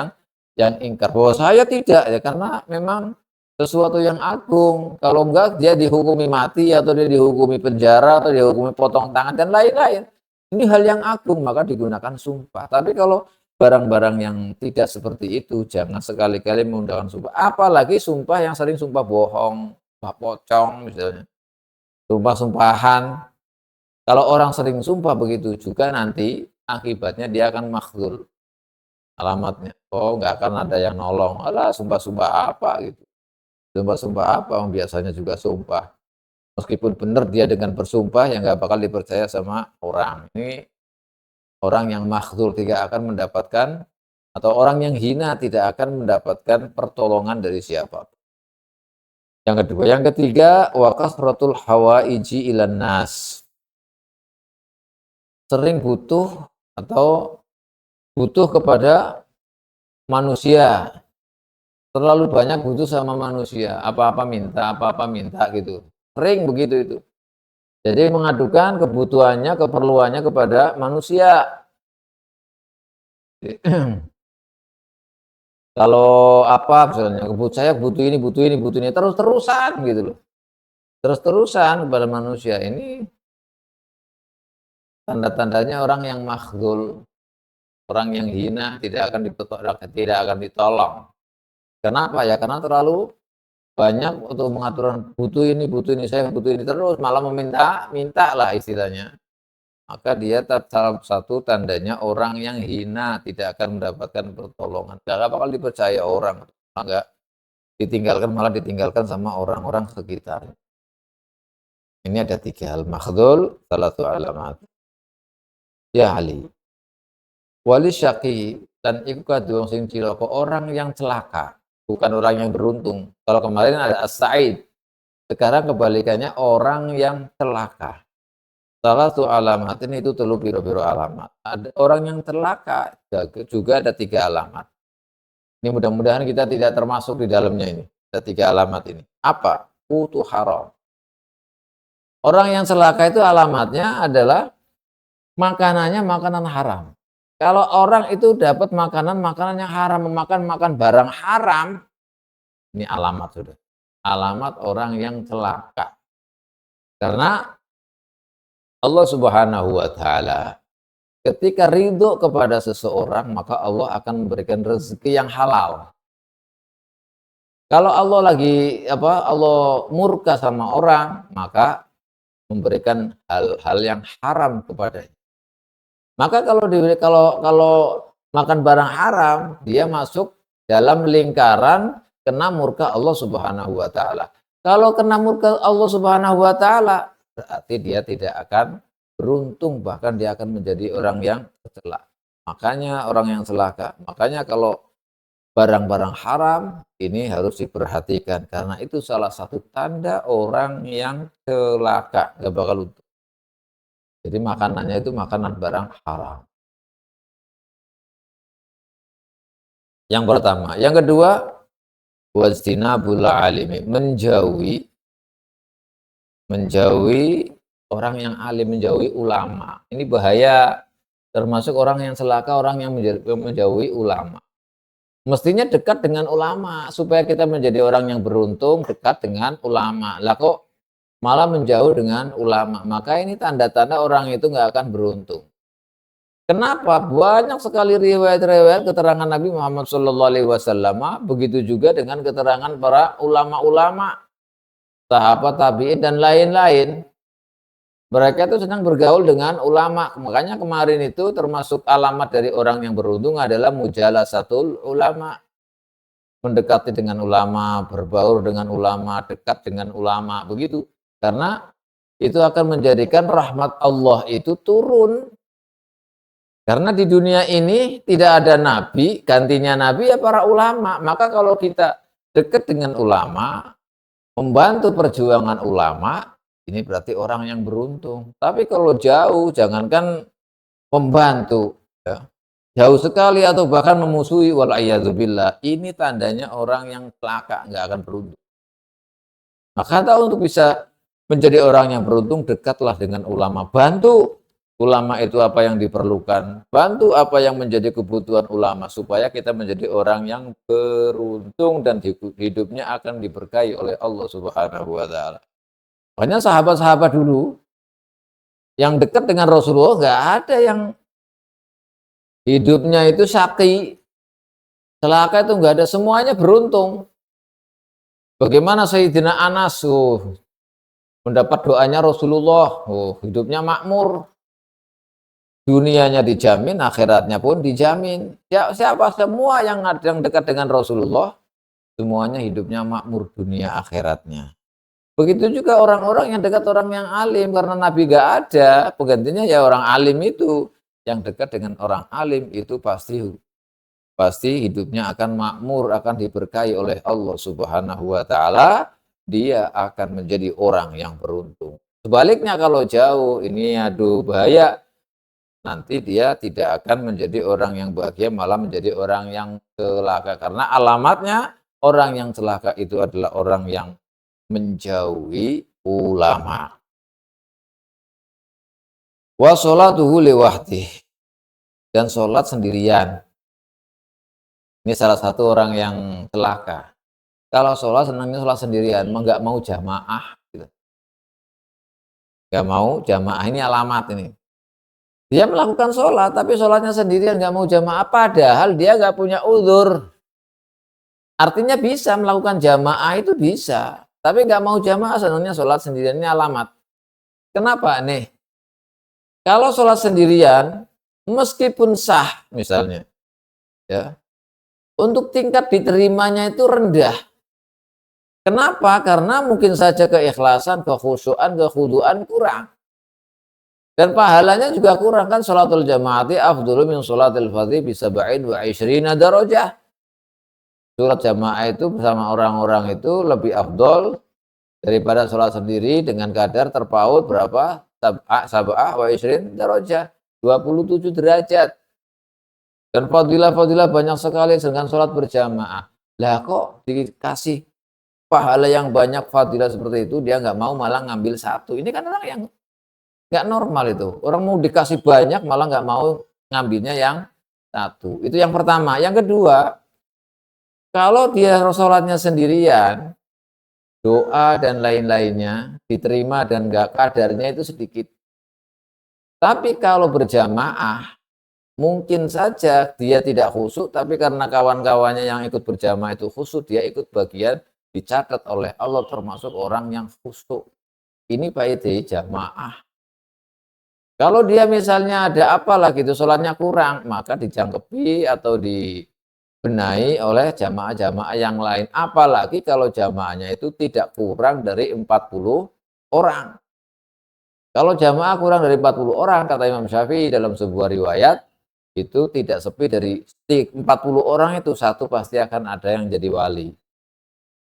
yang ingkar. Bahwa saya tidak, ya karena memang sesuatu yang agung. Kalau enggak dia dihukumi mati, atau dia dihukumi penjara, atau dihukumi potong tangan dan lain-lain. Ini hal yang agung, maka digunakan sumpah. Tapi kalau barang-barang yang tidak seperti itu, jangan sekali-kali menggunakan sumpah. Apalagi sumpah yang sering sumpah bohong, sumpah pocong misalnya. Sumpah-sumpahan. Kalau orang sering sumpah begitu juga, nanti akibatnya dia akan makhdul. Alamatnya, oh nggak akan ada yang nolong. Alah, sumpah-sumpah apa gitu. Sumpah-sumpah apa, biasanya juga sumpah. Meskipun benar dia dengan bersumpah, yang nggak bakal dipercaya sama orang. Ini orang yang makhdul tidak akan mendapatkan, atau orang yang hina tidak akan mendapatkan pertolongan dari siapa. Yang kedua, yang ketiga, wa kasratul hawaiji ilan nas. Sering butuh atau butuh kepada manusia. Terlalu banyak butuh sama manusia, apa-apa minta gitu. Sering begitu itu. Jadi mengadukan kebutuhannya, keperluannya kepada manusia. Kalau apa misalnya, saya butuh ini, terus-terusan gitu loh. Terus-terusan kepada manusia, ini tanda-tandanya orang yang makhdul, orang yang hina, tidak akan ditolong. Kenapa ya? Karena terlalu banyak untuk mengatur, butuh ini, saya butuh ini, terus malah minta lah istilahnya. Maka dia salah satu tandanya orang yang hina, tidak akan mendapatkan pertolongan. Gak bakal dipercaya orang, malah ditinggalkan sama orang-orang sekitar. Ini ada 3 hal makhdul, salatu alamat. Ya Ali. Wali syaqi, dan iku kadung sing cilaka, orang yang celaka, bukan orang yang beruntung. Kalau kemarin ada as-sa'id, sekarang kebalikannya orang yang celaka. Salah satu alamat ini itu telu biro-biro alamat. Ada orang yang celaka, juga ada 3 alamat. Ini mudah-mudahan kita tidak termasuk di dalamnya ini. Ada 3 alamat ini. Apa? Putu haram. Orang yang celaka itu alamatnya adalah makanannya makanan haram. Kalau orang itu dapat makanan yang haram, makan barang haram, ini alamat sudah. Alamat orang yang celaka. Karena Allah Subhanahu wa taala ketika ridho kepada seseorang, maka Allah akan memberikan rezeki yang halal. Kalau Allah Allah murka sama orang, maka memberikan hal-hal yang haram kepadanya. Maka kalau makan barang haram, dia masuk dalam lingkaran kena murka Allah Subhanahu wa taala. Kalau kena murka Allah Subhanahu wa taala, berarti dia tidak akan beruntung, bahkan dia akan menjadi orang yang tercela. Makanya orang yang celaka. Makanya kalau barang-barang haram ini harus diperhatikan, karena itu salah satu tanda orang yang celaka, gak bakal untung. Jadi makanannya itu makanan barang haram. Yang pertama, yang kedua, wajtinabul alimi, menjauhi orang yang alim, menjauhi ulama. Ini bahaya, termasuk orang yang celaka, orang yang menjauhi ulama. Mestinya dekat dengan ulama, supaya kita menjadi orang yang beruntung, dekat dengan ulama. Lah kok malah menjauh dengan ulama? Maka ini tanda-tanda orang itu nggak akan beruntung. Kenapa? Banyak sekali riwayat-riwayat keterangan Nabi Muhammad SAW, begitu juga dengan keterangan para ulama-ulama, sahabat tabi'in dan lain-lain. Mereka itu sedang bergaul dengan ulama. Makanya kemarin itu termasuk alamat dari orang yang beruntung adalah mujalasatul ulama. Mendekati dengan ulama, berbaur dengan ulama, dekat dengan ulama, begitu. Karena itu akan menjadikan rahmat Allah itu turun. Karena di dunia ini tidak ada nabi, gantinya nabi ya para ulama. Maka kalau kita dekat dengan ulama, membantu perjuangan ulama, ini berarti orang yang beruntung. Tapi kalau jauh, jangankan membantu, ya, jauh sekali atau bahkan memusuhi, wal'iyadzubillah, ini tandanya orang yang celaka, nggak akan beruntung. Maka untuk bisa menjadi orang yang beruntung, dekatlah dengan ulama, bantu ulama itu apa yang diperlukan, bantu apa yang menjadi kebutuhan ulama, supaya kita menjadi orang yang beruntung dan hidupnya akan diberkahi oleh Allah Subhanahu wa Ta'ala. Banyak sahabat-sahabat dulu yang dekat dengan Rasulullah, nggak ada yang hidupnya itu syaqi, celaka, itu nggak ada, semuanya beruntung. Bagaimana Sayyidina Anas, mendapat doanya Rasulullah, hidupnya makmur, dunianya dijamin, akhiratnya pun dijamin. Siapa semua yang dekat dengan Rasulullah, semuanya hidupnya makmur dunia akhiratnya. Begitu juga orang-orang yang dekat orang yang alim, karena Nabi gak ada, penggantinya ya orang alim itu. Yang dekat dengan orang alim itu pasti hidupnya akan makmur, akan diberkahi oleh Allah Subhanahu wa Ta'ala. Dia akan menjadi orang yang beruntung. Sebaliknya kalau jauh, ini aduh bahaya. Nanti dia tidak akan menjadi orang yang bahagia, malah menjadi orang yang celaka. Karena alamatnya orang yang celaka itu adalah orang yang menjauhi ulama. Wa sholatuhu liwahdi, dan sholat sendirian. Ini salah satu orang yang celaka. Kalau sholat senangnya sholat sendirian, nggak mau jamaah. Gitu. Nggak mau jamaah, ini alamat ini. Dia melakukan sholat, tapi sholatnya sendirian, nggak mau jamaah, padahal dia nggak punya uzur. Artinya bisa melakukan jamaah itu bisa, tapi nggak mau jamaah, senangnya sholat sendirian, ini alamat. Kenapa nih? Kalau sholat sendirian, meskipun sah misalnya, ya, untuk tingkat diterimanya itu rendah. Kenapa? Karena mungkin saja keikhlasan, kekhusyuan, kekhuduan kurang. Dan pahalanya juga kurang, kan sholatul jamaati afdhalu min sholatil fardhi bi 27 darajah. Sholat jamaah itu bersama orang-orang itu lebih afdol daripada sholat sendiri dengan kadar terpaut berapa? Sab'ah wa isrin darajah, 27 derajat. Dan fadilah-fadilah banyak sekali dengan sholat berjamaah. Lah kok dikasih pahala yang banyak, fadilah seperti itu, dia nggak mau, malah ngambil satu. Ini kan orang yang nggak normal itu. Orang mau dikasih banyak malah nggak mau ngambilnya yang satu. Itu yang pertama. Yang kedua, kalau dia sholatnya sendirian, doa dan lain-lainnya diterima dan nggak kadarnya itu sedikit. Tapi kalau berjamaah, mungkin saja dia tidak khusyuk, tapi karena kawan-kawannya yang ikut berjamaah itu khusyuk, dia ikut bagian, dicatat oleh Allah termasuk orang yang khusyuk. Ini baik jamaah. Kalau dia misalnya ada apalah gitu, sholatnya kurang, maka dijangkepi atau dibenahi oleh jamaah-jamaah yang lain. Apalagi kalau jamaahnya itu tidak kurang dari 40 orang. Kalau jamaah kurang dari 40 orang, kata Imam Syafi'i dalam sebuah riwayat, itu tidak sepi dari 40 orang itu, satu pasti akan ada yang jadi wali.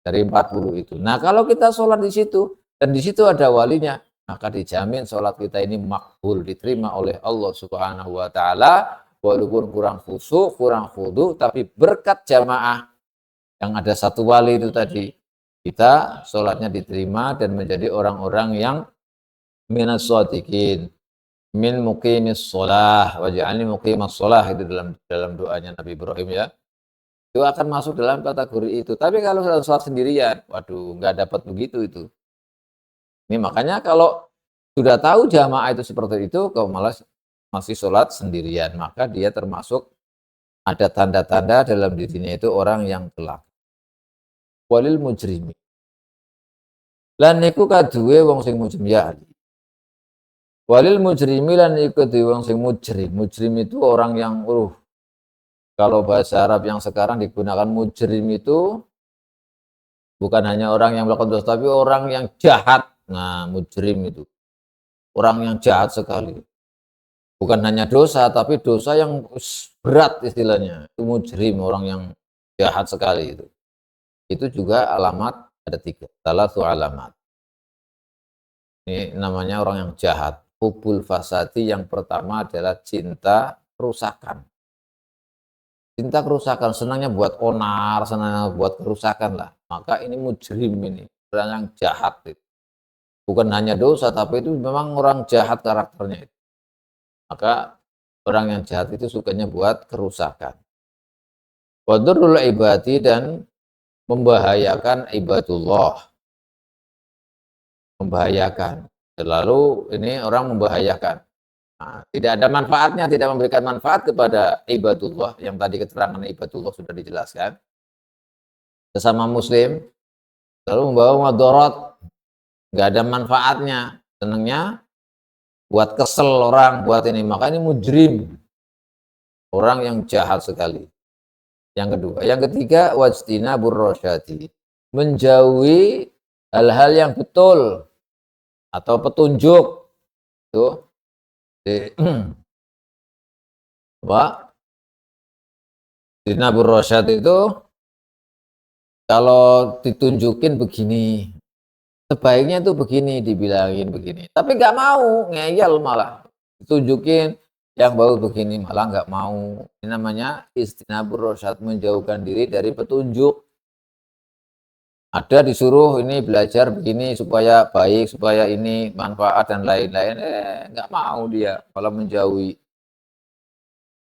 Dari 40 itu. Nah kalau kita sholat di situ, dan di situ ada walinya, maka dijamin sholat kita ini makbul, diterima oleh Allah Subhanahu wa Ta'ala, walaupun kurang khusyuk, kurang khudu, tapi berkat jamaah yang ada satu wali itu tadi, kita sholatnya diterima dan menjadi orang-orang yang minas shadiqin, min muqimis shalah, waj'alni muqimas shalah, itu dalam doanya Nabi Ibrahim ya. Itu akan masuk dalam kategori itu. Tapi kalau sholat sendirian, waduh nggak dapat begitu itu. Ini makanya kalau sudah tahu jamaah itu seperti itu, kalau malas masih sholat sendirian, maka dia termasuk ada tanda-tanda dalam dirinya itu orang yang kelak. Walil mujrimi. Lan niku kaduwe wong sing mujrim ya. Walil mujrimi lan iku kaduwe wong sing mujrim. Mujrim itu orang yang kalau bahasa Arab yang sekarang digunakan mujrim itu bukan hanya orang yang melakukan dosa, tapi orang yang jahat. Nah, mujrim itu orang yang jahat sekali. Bukan hanya dosa, tapi dosa yang berat istilahnya. Itu mujrim, orang yang jahat sekali itu. Itu juga alamat ada 3. Salah satu alamat. Ini namanya orang yang jahat. Hubul fasadi yang pertama adalah cinta kerusakan. Cinta kerusakan, senangnya buat onar, senangnya buat kerusakan lah. Maka ini mujrim ini, orang yang jahat itu. Bukan hanya dosa, tapi itu memang orang jahat karakternya itu. Maka orang yang jahat itu sukanya buat kerusakan. Wadurul ibadi dan membahayakan ibadullah. Membahayakan. Lalu ini orang membahayakan. Nah, tidak ada manfaatnya, tidak memberikan manfaat kepada ibadullah. Yang tadi keterangan ibadullah sudah dijelaskan. Sesama muslim, lalu membawa madarat, nggak ada manfaatnya. Senangnya buat kesel orang, buat ini. Maka ini mujrim. Orang yang jahat sekali. Yang kedua. Yang ketiga, wajtinabur rasyadi. Menjauhi hal-hal yang betul atau petunjuk. Tuh. Apa? Tinabur rasyad itu kalau ditunjukin begini, sebaiknya tuh begini, dibilangin begini. Tapi nggak mau, ngeyel malah. Ditunjukin yang baru begini, malah nggak mau. Ini namanya istinabur rasyad, menjauhkan diri dari petunjuk. Ada disuruh ini belajar begini supaya baik, supaya ini manfaat dan lain-lain. Nggak mau dia, malah menjauhi.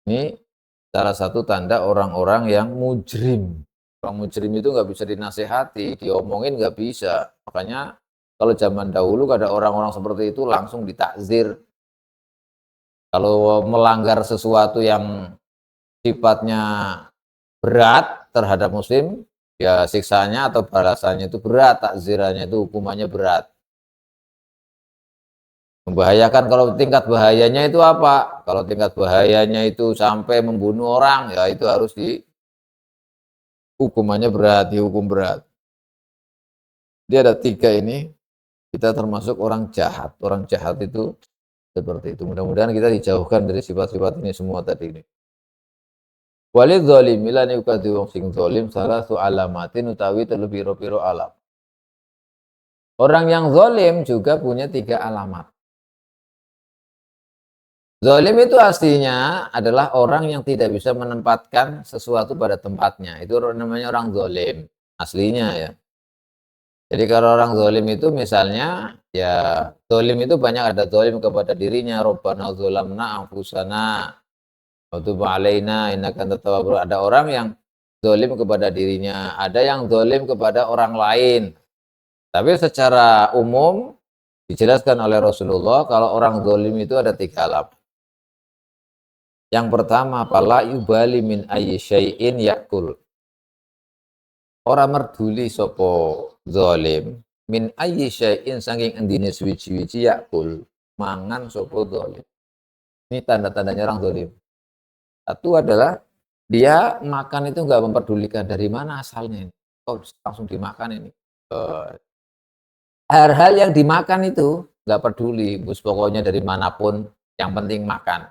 Ini salah satu tanda orang-orang yang mujrim. Orang mujrim itu nggak bisa dinasehati, diomongin nggak bisa. Makanya kalau zaman dahulu ada orang-orang seperti itu langsung ditakzir. Kalau melanggar sesuatu yang sifatnya berat terhadap muslim, ya siksanya atau balasannya itu berat, takzirannya itu hukumannya berat. Membahayakan, kalau tingkat bahayanya itu apa? Kalau tingkat bahayanya itu sampai membunuh orang, ya itu harus hukumannya berat, dihukum berat. Dia ada 3 ini, kita termasuk orang jahat. Orang jahat itu seperti itu. Mudah-mudahan kita dijauhkan dari sifat-sifat ini semua tadi ini. Walid zalimi lan yukadhi wong sing zalim salatu alamatin utawi telu pira-pira alam. Orang yang zalim juga punya 3 alamat. Zalim itu aslinya adalah orang yang tidak bisa menempatkan sesuatu pada tempatnya. Itu namanya orang zalim aslinya ya. Jadi kalau orang zalim itu misalnya ya zalim itu banyak, ada zalim kepada dirinya, Rabbana zalamna anfusana wa tub alaina innaka antat tawwabur. Ada orang yang zalim kepada dirinya, ada yang zalim kepada orang lain. Tapi secara umum dijelaskan oleh Rasulullah kalau orang zalim itu ada 3 alamat. Yang pertama, pala yubali min ayyi syai'in yakul. Orang merduli sopo zalim min ayyi syai'in saking endine suwi-wiji yakul, mangan sopo zalim. Ini tanda-tandanya orang zalim. Satu adalah dia makan itu enggak memperdulikan dari mana asalnya ini. Oh, langsung dimakan ini. Hal-hal yang dimakan itu enggak peduli, bus pokoknya dari manapun, yang penting makan.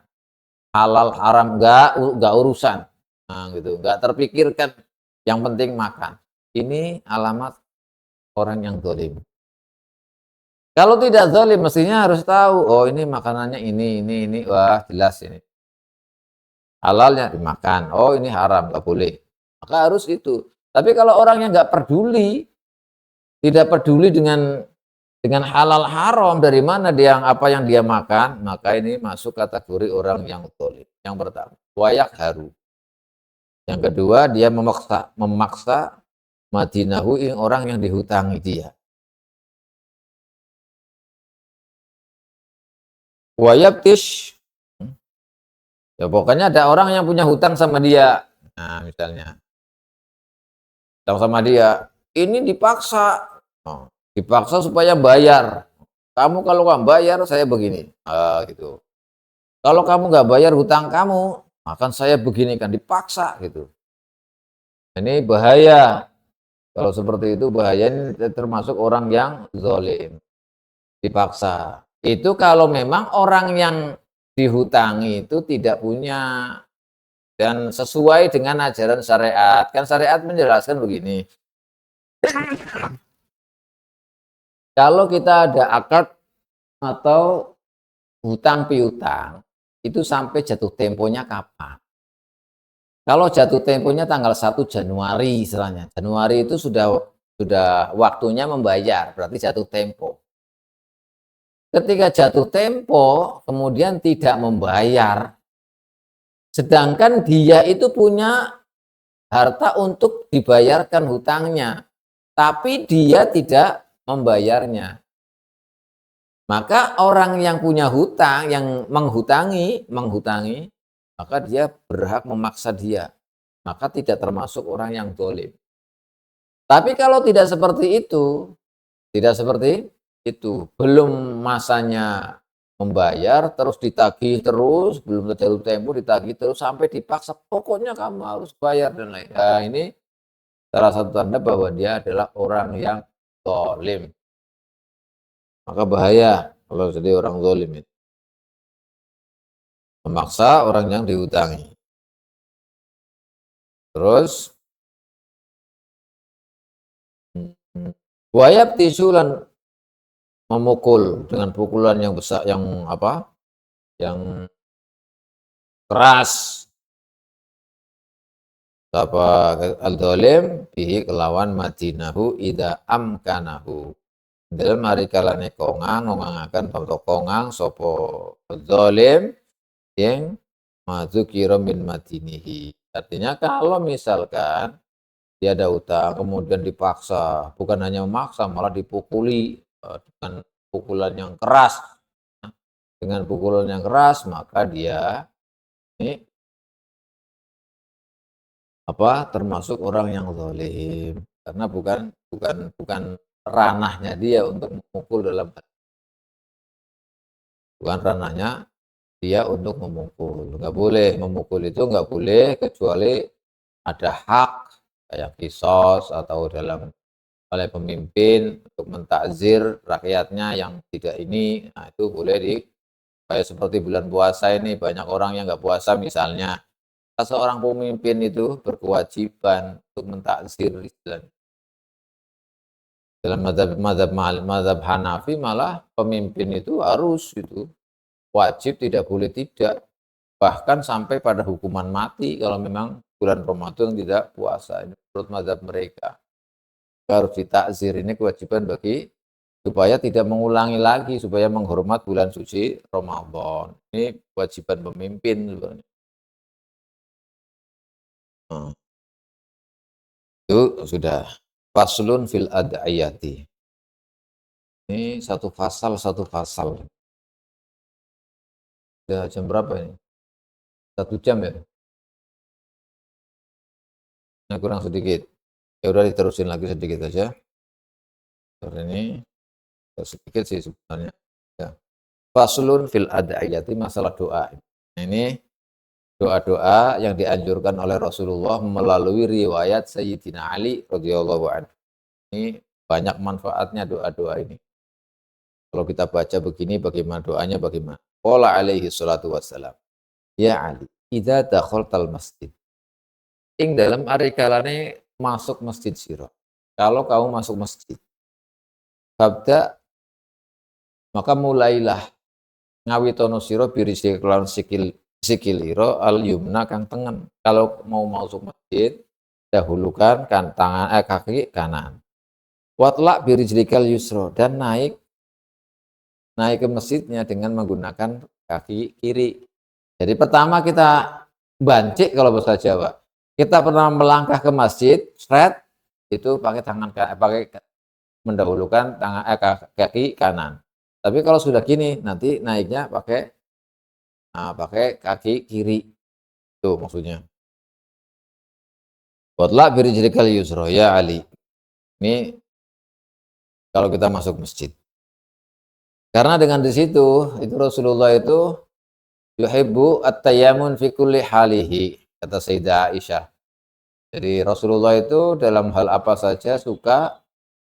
Halal haram enggak urusan. Nah, gitu, enggak terpikirkan, yang penting makan. Ini alamat orang yang zalim. Kalau tidak zalim mestinya harus tahu, oh ini makanannya ini, wah jelas ini. Halalnya dimakan, oh ini haram, nggak boleh. Maka harus itu. Tapi kalau orang yang nggak peduli, tidak peduli dengan dengan halal haram dari mana dia apa yang dia makan, maka ini masuk kategori orang yang zalim. Yang pertama, wayak haru. Yang kedua, dia memaksa madinahu ing orang yang dihutangi dia. Wayabtish, ya pokoknya ada orang yang punya hutang sama dia. Nah, misalnya hutang sama dia, ini dipaksa, dipaksa supaya bayar. Kamu kalau nggak bayar, saya begini, gitu. Kalau kamu nggak bayar hutang kamu, akan saya begini kan, dipaksa gitu. Ini bahaya. Kalau seperti itu bahaya, ini termasuk orang yang zalim, dipaksa. Itu kalau memang orang yang dihutangi itu tidak punya dan sesuai dengan ajaran syariat. Kan syariat menjelaskan begini. Kalau kita ada akad atau hutang piutang, itu sampai jatuh temponya kapan? Kalau jatuh temponya tanggal 1 Januari istilahnya. Januari itu sudah waktunya membayar, berarti jatuh tempo. Ketika jatuh tempo, kemudian tidak membayar, sedangkan dia itu punya harta untuk dibayarkan hutangnya, tapi dia tidak membayarnya. Maka orang yang punya hutang, yang menghutangi, maka dia berhak memaksa dia. Maka tidak termasuk orang yang zalim. Tapi kalau tidak seperti itu, belum masanya membayar, terus ditagih terus, belum terjatuh tempo ditagih terus sampai dipaksa, pokoknya kamu harus bayar dan lain. Nah, ini salah satu tanda bahwa dia adalah orang yang zalim. Maka bahaya kalau jadi orang zalim itu. Memaksa orang yang dihutangi. Terus wayab tisulan, memukul dengan pukulan yang besar, yang apa? Yang keras. Sapa al-zalim bihi kelawan madinahu ida amkanahu. Dalam hari kalane kongangaken kongang sopo zalim yang mazukira min madinihi. Artinya kalau misalkan dia ada utang kemudian dipaksa, bukan hanya memaksa malah dipukuli dengan pukulan yang keras. Dengan pukulan yang keras maka dia ini termasuk orang yang zalim karena bukan ranahnya dia untuk memukul bukan ranahnya dia untuk memukul. Nggak boleh memukul, itu nggak boleh kecuali ada hak kayak kisos atau dalam oleh pemimpin untuk mentakzir rakyatnya yang tidak ini. Nah, itu boleh kayak seperti bulan puasa ini banyak orang yang nggak puasa misalnya. Seorang pemimpin itu berkewajiban untuk mentakzir istilahnya. Dalam mazhab Hanafi malah pemimpin itu harus wajib, tidak boleh tidak, bahkan sampai pada hukuman mati kalau memang bulan Ramadan tidak puasa. Ini menurut mazhab mereka harus ditakzir, ini kewajiban bagi supaya tidak mengulangi lagi, supaya menghormat bulan suci Ramadan. Ini kewajiban pemimpin sebenarnya. Itu sudah faslun fil ad'iyati. Ini satu pasal. Sudah jam berapa ini? 1 jam ya? Nah, kurang sedikit. Ya udah diterusin lagi sedikit aja. Ini sedikit sih sebenarnya. Ya. Faslun fil ad'iyati, masalah doa. Ini doa-doa yang dianjurkan oleh Rasulullah melalui riwayat Sayyidina Ali radhiyallahu anhu. Ini banyak manfaatnya doa-doa ini. Kalau kita baca begini, bagaimana doanya, bagaimana? Qala alaihi salatu wassalam. Ya Ali, idza dakhaltal masjid. Ing dalam ari kalane masuk masjid sira. Kalau kamu masuk masjid, babda, maka mulailah ngawitono sira birisi kelawan sikilira al yumna kang tengen. Kalau mau masuk masjid, dahulukan kaki kanan. Watlak birijlikal yusra, dan naik naik ke masjidnya dengan menggunakan kaki kiri. Jadi pertama kita bancik kalau bahasa Jawa. Kita pernah melangkah ke masjid, itu pakai pakai mendahulukan kaki kanan. Tapi kalau sudah gini, nanti naiknya pakai kaki kiri. Itu maksudnya. Wadla birijlikal yusra ya Ali. Ini kalau kita masuk masjid. Karena dengan di situ itu Rasulullah itu yuhibbu at-tayammun fi kulli halihi, kata Sayyidah Aisyah. Jadi Rasulullah itu dalam hal apa saja suka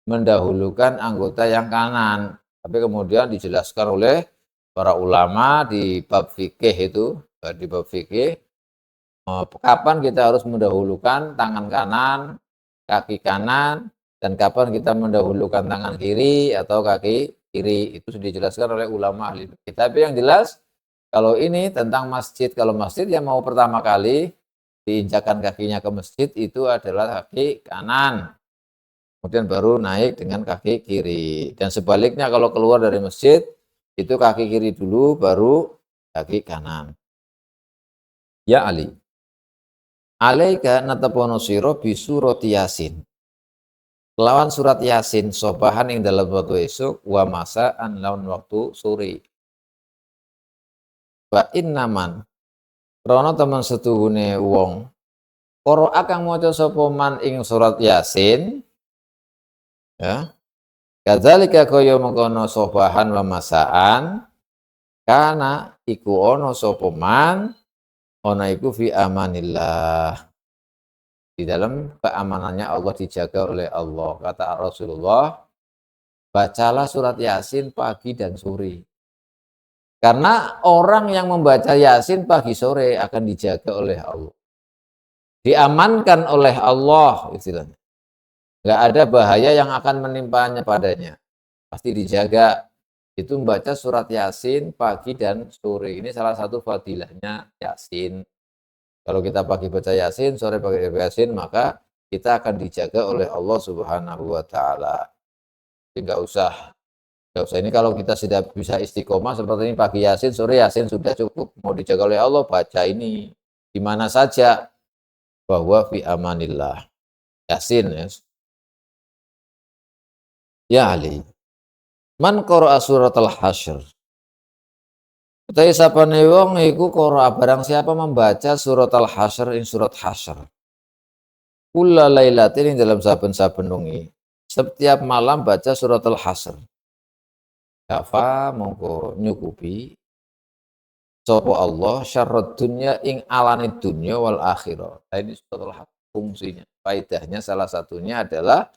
mendahulukan anggota yang kanan. Tapi kemudian dijelaskan oleh para ulama di bab fikih itu, di bab fikih, kapan kita harus mendahulukan tangan kanan, kaki kanan, dan kapan kita mendahulukan tangan kiri atau kaki kiri. Itu sudah dijelaskan oleh ulama ahli fikih. Tapi yang jelas, kalau ini tentang masjid, kalau masjid yang mau pertama kali diinjakan kakinya ke masjid itu adalah kaki kanan. Kemudian baru naik dengan kaki kiri. Dan sebaliknya kalau keluar dari masjid, itu kaki kiri dulu, baru kaki kanan. Ya Ali. Alaika natapono siro bisurati Yasin. Lawan surat Yasin, sobahan yang dalam waktu esok, wa masaan lawan waktu sore. Wa innaman, krono teman setuhune wong, koro akang moco sopoman ing surat Yasin, ya, kadzalika kaya mengkono sobahan wa masaan, kana iku ono sopoman, ona iku fi amanillah. Di dalam keamanannya Allah, dijaga oleh Allah. Kata Rasulullah, bacalah surat Yasin pagi dan sore. Karena orang yang membaca Yasin pagi sore akan dijaga oleh Allah. Diamankan oleh Allah, istilahnya. Nggak ada bahaya yang akan menimpanya padanya. Pasti dijaga. Itu membaca surat Yasin pagi dan sore. Ini salah satu fadilahnya Yasin. Kalau kita pagi baca Yasin, sore pakai Yasin, maka kita akan dijaga oleh Allah Subhanahu wa taala. Enggak usah ini kalau kita sudah bisa istiqomah seperti ini, pagi Yasin, sore Yasin sudah cukup. Mau dijaga oleh Allah, baca ini di mana saja, bahwa fi amanillah. Yasin, ya. Ya Ali. Man qara'a suratul Hasyr. Utawi sapane wong iku qara'a barang siapa membaca surat Al-Hasyr ing surat Hasyr. Kula lailatin ing dalam saben-saben wengi. Setiap malam baca surat Al-Hasyr. Kafa mongko nyukupi sapa Allah syarrad dunya ing alane dunya wal akhirah. Nah, ini surat Al-Hasyr fungsinya. Faedahnya salah satunya adalah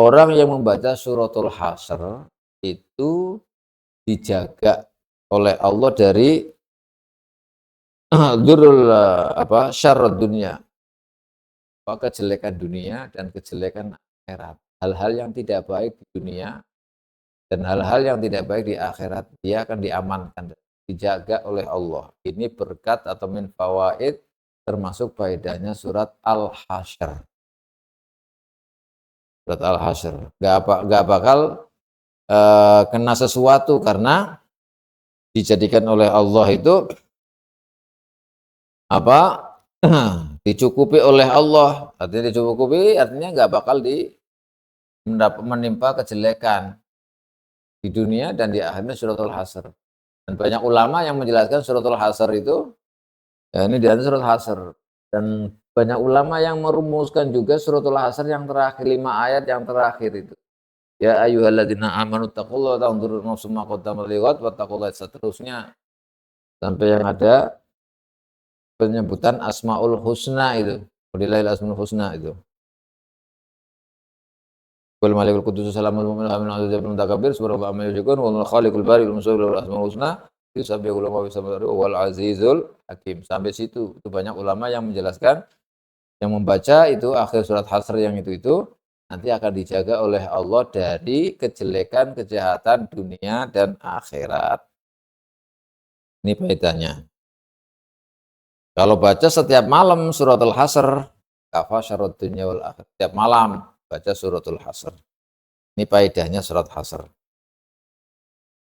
orang yang membaca suratul Hasyr itu dijaga oleh Allah dari dzurul syarrud dunia, kejelekan dunia dan kejelekan akhirat. Hal-hal yang tidak baik di dunia dan hal-hal yang tidak baik di akhirat, dia akan diamankan, dijaga oleh Allah. Ini berkat atau min fawaid, termasuk faedahnya surat Al-Hasyr. Surat Al-Hasyr nggak bakal kena sesuatu karena dijadikan oleh Allah itu dicukupi oleh Allah. Artinya dicukupi, artinya nggak bakal menimpa kejelekan di dunia dan di akhirnya suratul Hasyr. Dan banyak ulama yang menjelaskan suratul Hasyr itu, ya ini di surat Hasyr. Dan banyak ulama yang merumuskan juga suratul Hasyr yang terakhir, 5 ayat yang terakhir itu. Ya ayyuhalladzina amanu taqullaha tanzur nafsum ma qaddamat lighad wattaqullaha, seterusnya sampai yang ada penyebutan Asmaul Husna itu. Walillahil asmaul husna itu. Wal malikul qudus salamul mu'min al-amin al-jabbarul mutakabbir subhanallahi amma yusyrikun wal khaliqul bari wal musawwir wal asmaul husna yusabbihu lahu ma fis samawati wal azizul hakim. Sampai situ. Itu banyak ulama yang menjelaskan, yang membaca itu akhir surat Hasyr yang itu nanti akan dijaga oleh Allah dari kejelekan, kejahatan dunia dan akhirat. Ini faedahnya. Kalau baca setiap malam suratul Hasyr, kafa syarrud dunya wal akhirah. Setiap malam baca suratul Hasyr. Ini faedahnya surat Hasyr.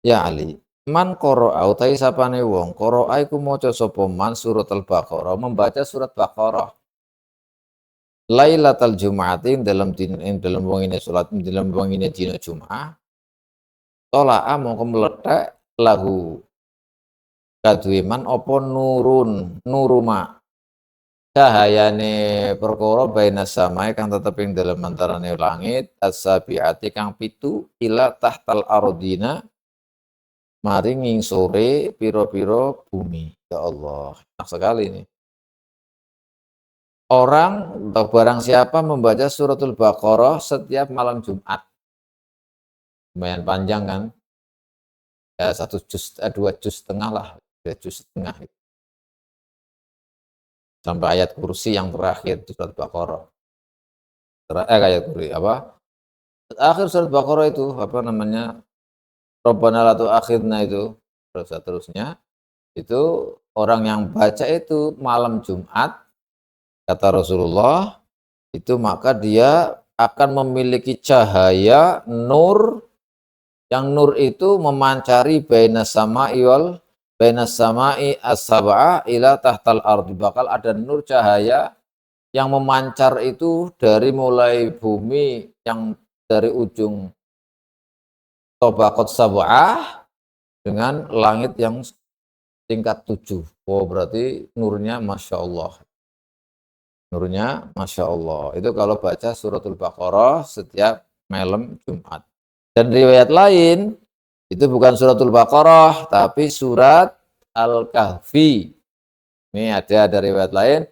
Ya Ali, man qara'a utawi sapane wong qara'a iku maca sapa man surat Al-Baqarah, membaca surat Baqarah. Lailatal Jum'ati ing dalem wengine salat dalem wengine dina Jumat, tola'a mongko mlethek lahu kaduwe man apa nuruma cahayane perkara baina samae kang tetep ing dalem antarane langit as-sabiati kang pitu ila tahtal ardina maring sore pira-pira bumi. Ya Allah, enak sekali ini. Orang atau barang siapa membaca suratul Baqarah setiap malam Jumat, lumayan panjang kan, ya 2 juz setengah lah, 2 juz setengah sampai ayat kursi yang terakhir di surat Baqarah. Ayat kursi apa? Akhir surat Baqarah itu apa namanya? Rabbana la tu'akhidna itu terus seterusnya. Itu orang yang baca itu malam Jumat kata Rasulullah itu maka dia akan memiliki cahaya nur yang nur itu memancari baina sama'i as-sab'a ila tahtal ardi, bakal ada nur cahaya yang memancar itu dari mulai bumi yang dari ujung Tobaqat Sab'ah dengan langit yang tingkat 7. Oh berarti nurnya Masya Allah. Nurnya Masya Allah. Itu kalau baca suratul Baqarah setiap malam Jumat. Dan riwayat lain, itu bukan suratul Baqarah, tapi surat Al-Kahfi. Ini ada riwayat lain,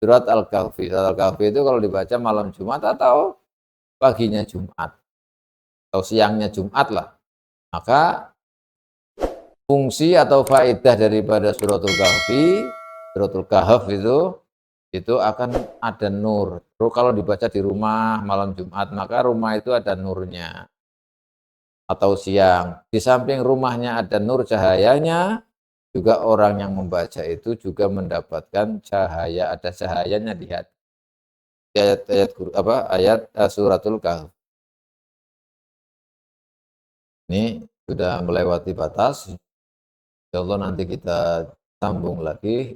surat Al-Kahfi. Surat Al-Kahfi itu kalau dibaca malam Jumat atau paginya Jumat, atau siangnya Jumat lah. Maka fungsi atau faedah daripada suratul Kahfi, suratul Kahf itu akan ada nur. Terus kalau dibaca di rumah malam Jumat, maka rumah itu ada nurnya. Atau siang. Di samping rumahnya ada nur cahayanya, juga orang yang membaca itu juga mendapatkan cahaya, ada cahayanya di hati. Ayat suratul Kahf. Ini sudah melewati batas. Insya Allah nanti kita sambung lagi